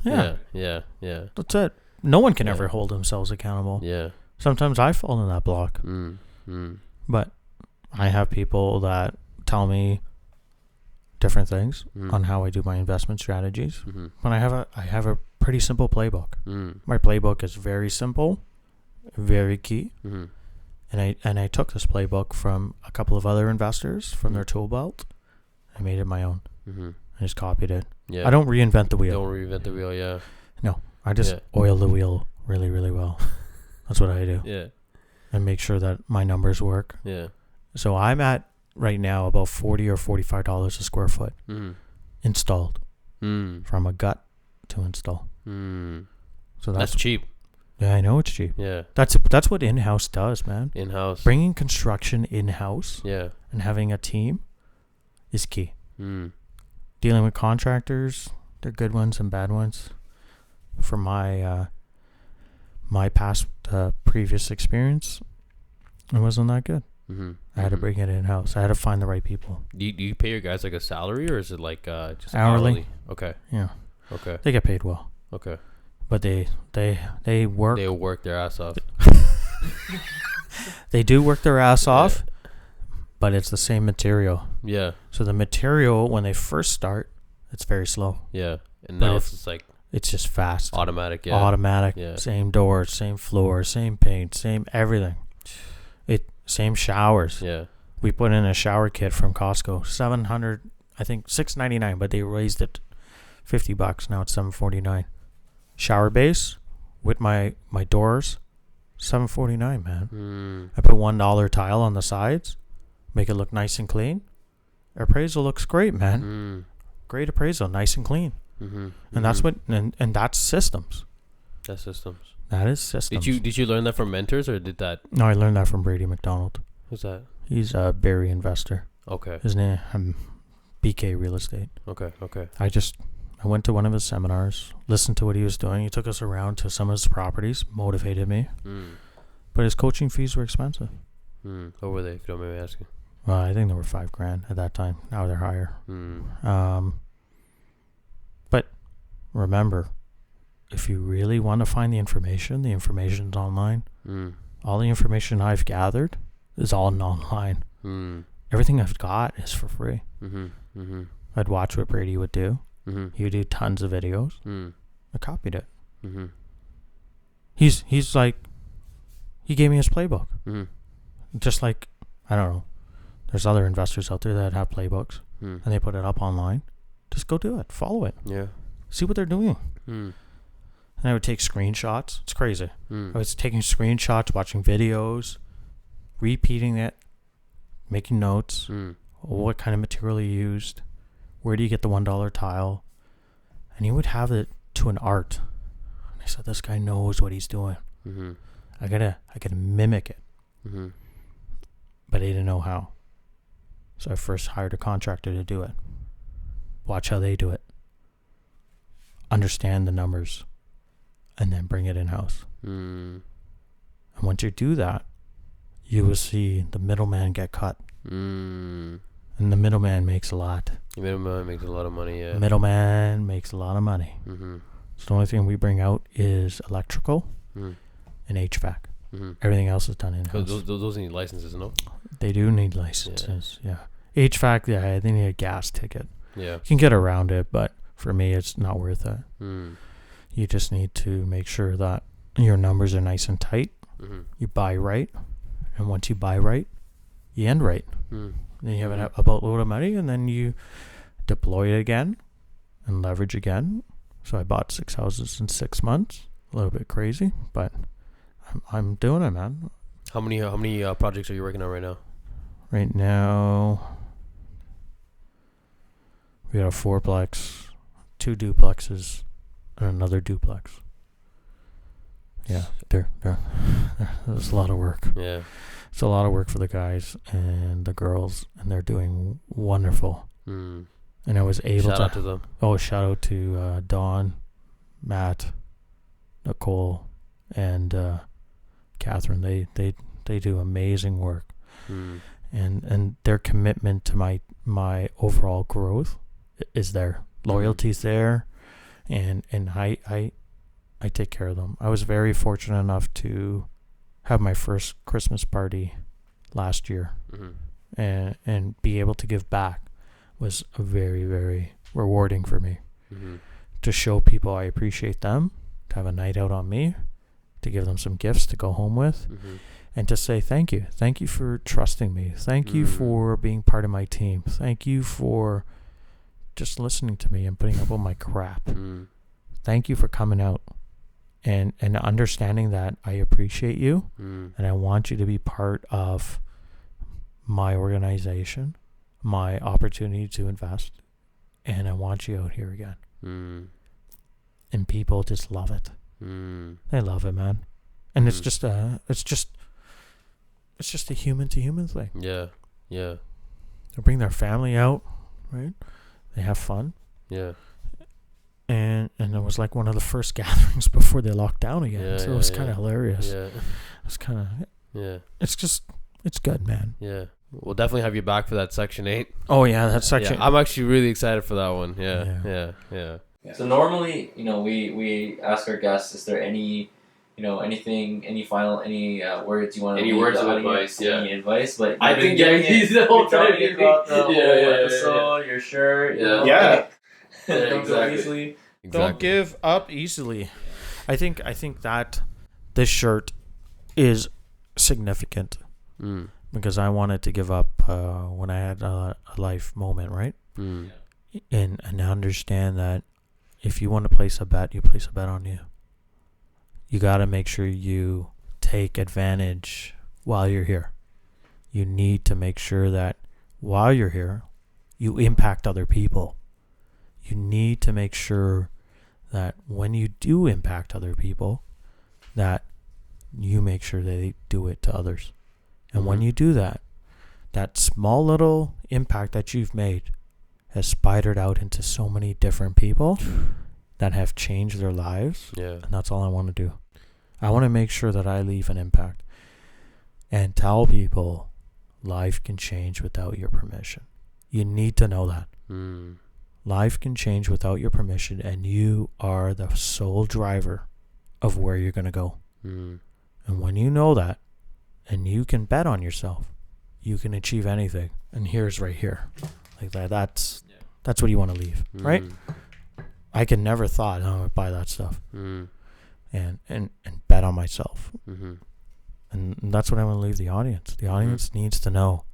That's it. No one can ever hold themselves accountable. Yeah. Sometimes I fall in that block. But I have people that tell me different things on how I do my investment strategies. But I have a pretty simple playbook. My playbook is very simple, very key. And I took this playbook from a couple of other investors from their tool belt. I made it my own. I just copied it. Yeah. I don't reinvent the wheel. Yeah. No, I just oil the wheel really, really well. That's what I do. Yeah. And make sure that my numbers work. Yeah. So I'm at right now about $40 or $45 a square foot installed from a gut to install. So that's cheap. Yeah, I know it's cheap. Yeah. That's what in-house does, man. In-house. Bringing construction in-house. Yeah. And having a team is key. Dealing with contractors, they're good ones and bad ones. For my past previous experience, it wasn't that good. I had to bring it in-house. I had to find the right people. Do you pay your guys like a salary, or is it like just hourly? Okay. Yeah. Okay. They get paid well. Okay. But they work. They work their ass off. They do work their ass off, but it's the same material. Yeah. So the material, when they first start, it's very slow. Yeah. And now it's like... It's just fast. Automatic, yeah. Automatic. Yeah. Same doors, same floor, same paint, same everything. Same showers. Yeah. We put in a shower kit from Costco. $700, I think $6.99, but they raised it $50. Now it's $7.49. Shower base with my doors, $7.49, man. I put $1 tile on the sides, make it look nice and clean. Appraisal looks great, man. Great appraisal, nice and clean. And that's what and that's systems. That's systems. That is systems. Did you learn that from mentors, or did that? No, I learned that from Brady McDonald. Who's that? He's a Barrie investor. Okay. His name BK Real Estate. Okay. I went to one of his seminars, listened to what he was doing. He took us around to some of his properties, motivated me. But his coaching fees were expensive. What were they, if you don't mind me asking? Well, I think they were $5,000 at that time. Now they're higher. But remember, if you really want to find the information's online. All the information I've gathered is all online. Everything I've got is for free. I'd watch what Brady would do. He would do tons of videos. I copied it. He's He gave me his playbook. Mm-hmm. Just like, I don't know, there's other investors out there that have playbooks Mm. and they put it up online. Just go do it. Follow it. Yeah. See what they're doing. Mm. And I would take screenshots. It's crazy. Mm. I was taking screenshots, watching videos, repeating it, making notes. Mm. What kind of material you used? Where do you get the $1 tile? And he would have it to an art. And I said, this guy knows what he's doing. Mm-hmm. I gotta mimic it. Mm-hmm. But I didn't know how. So I first hired a contractor to do it. Watch how they do it. Understand the numbers. And then bring it in-house. Mm. And once you do that, you will see the middleman get cut. Mm. And the middleman makes a lot. The middleman makes a lot of money, yeah. Middleman makes a lot of money. Mm-hmm. So the only thing we bring out is electrical Mm. and HVAC. Mm-hmm. Everything else is done in-house. Those need licenses, no? They do need licenses, yeah. HVAC, yeah, they need a gas ticket. Yeah. You can get around it, but for me, it's not worth it. Mm. You just need to make sure that your numbers are nice and tight. Mm-hmm. You buy right. And once you buy right, you end right. Mm. Then you have a boatload of money, and then you deploy it again and leverage again. So I bought 6 houses in 6 months. A little bit crazy, but I'm doing it, man. How many projects are you working on right now? Right now, we got a 4-plex, 2 duplexes, and another duplex. Yeah, there's a lot of work. Yeah. It's a lot of work for the guys and the girls, and they're doing wonderful. Mm. And I was able Shout out to them. Oh, shout out to Dawn, Matt, Nicole, and Catherine. They do amazing work. Mm. And their commitment to my overall growth is there. Loyalty's there, and I take care of them. I was very fortunate enough to have my first Christmas party last year, Mm-hmm. and be able to give back was very, very rewarding for me. Mm-hmm. To show people I appreciate them, to have a night out on me, to give them some gifts to go home with, Mm-hmm. and to say thank you. Thank you for trusting me. Thank you for being part of my team. Thank you for just listening to me and putting up with my crap. Mm. Thank you for coming out and understanding that I appreciate you, Mm. and I want you to be part of my organization, my opportunity to invest, and I want you out here again. Mm. And people just love it. Mm. They love it, man. And it's Mm. just a human to human thing. Yeah. Yeah. They bring their family out, right? They have fun. Yeah. And it was like one of the first gatherings before they locked down again. Yeah, So yeah, it was yeah. kind of hilarious. Yeah. It's kind of, Yeah. it's good, man. Yeah. We'll definitely have you back for that Section 8. Oh, yeah, that section. Yeah, I'm actually really excited for that one. Yeah. Yeah. Yeah. Yeah. Yeah. So normally, we ask our guests, is there any, anything, any words you want to Any leave words the of audience, advice, yeah. any advice, but I've you've been getting these the whole time. You're talking about the whole episode, your shirt, Yeah. Yeah. Don't go easily. Don't give up easily. I think that this shirt is significant Mm. because I wanted to give up when I had a life moment, right? Mm. And understand that if you want to place a bet, you place a bet on you. You got to make sure you take advantage while you're here. You need to make sure that while you're here, you impact other people. You need to make sure that when you do impact other people, that you make sure they do it to others. And when you do that, that small little impact that you've made has spidered out into so many different people that have changed their lives. Yeah. And that's all I want to do. I want to make sure that I leave an impact and tell people life can change without your permission. You need to know that. Mm. Life can change without your permission, and you are the sole driver of where you're going to go. Mm. And when you know that, and you can bet on yourself, you can achieve anything. And here's right here. Like that. That's what you want to leave, right? I can never thought, I would buy that stuff Mm. and bet on myself. Mm-hmm. And that's what I want to leave the audience. The audience needs to know,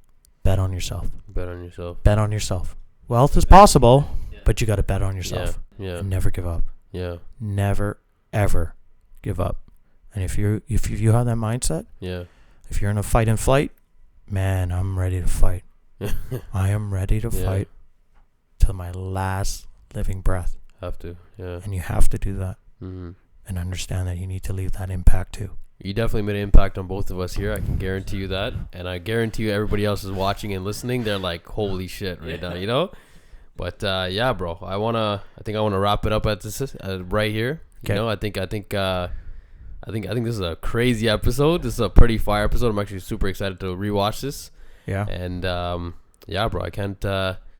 bet on yourself. Bet on yourself. Bet on yourself. Wealth is possible, but you got to bet on yourself. Yeah. And never give up. Yeah. Never, ever give up. And if you have that mindset, Yeah. if you're in a fight and flight, man, I'm ready to fight. I am ready to fight till my last living breath. Have to. Yeah. And you have to do that. Mm-hmm. And understand that you need to leave that impact too. You definitely made an impact on both of us here. I can guarantee you that. And I guarantee you everybody else is watching and listening. They're like, holy shit right now, you know? But yeah, bro, I think I want to wrap it up at this right here. Okay. You know, I think this is a crazy episode. This is a pretty fire episode. I'm actually super excited to rewatch this. Yeah. And yeah, bro, I can't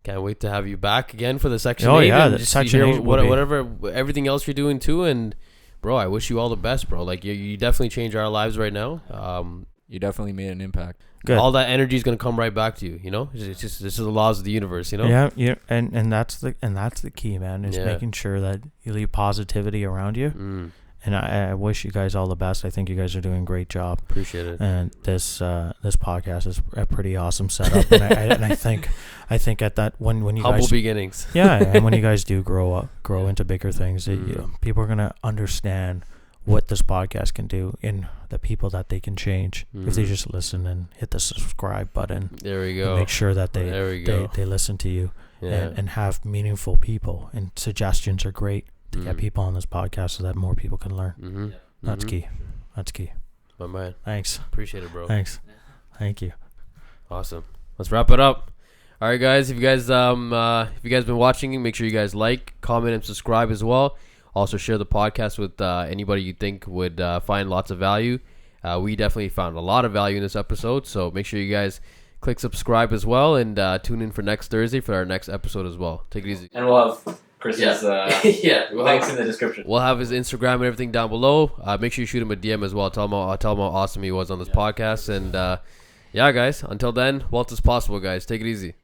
wait to have you back again for the Section 8. Oh yeah, the Section 8. Whatever, everything else you're doing too. And bro, I wish you all the best, bro. Like you definitely changed our lives right now. You definitely made an impact. Good. All that energy is gonna come right back to you. You know, it's just this is the laws of the universe. You know. Yeah, yeah, and that's the key, man. Is making sure that you leave positivity around you. And I wish you guys all the best. I think you guys are doing a great job. Appreciate it. And this podcast is a pretty awesome setup. And I think at that when you humble guys beginnings. Yeah, and when you guys do grow into bigger things, people are gonna understand what this podcast can do and the people that they can change if they just listen and hit the subscribe button. There we go. Make sure that they listen to you and have meaningful people. And suggestions are great to get people on this podcast so that more people can learn. That's key. That's key. My man. Thanks. Appreciate it, bro. Thanks. Thank you. Awesome. Let's wrap it up. All right, guys. If you guys been watching, make sure you guys like, comment, and subscribe as well. Also, share the podcast with anybody you think would find lots of value. We definitely found a lot of value in this episode, so make sure you guys click subscribe as well, and tune in for next Thursday for our next episode as well. Take it easy. And we'll have Chris's links in the description. We'll have his Instagram and everything down below. Make sure you shoot him a DM as well. Tell him how awesome he was on this podcast. And yeah, guys, until then, Wealth is possible, guys. Take it easy.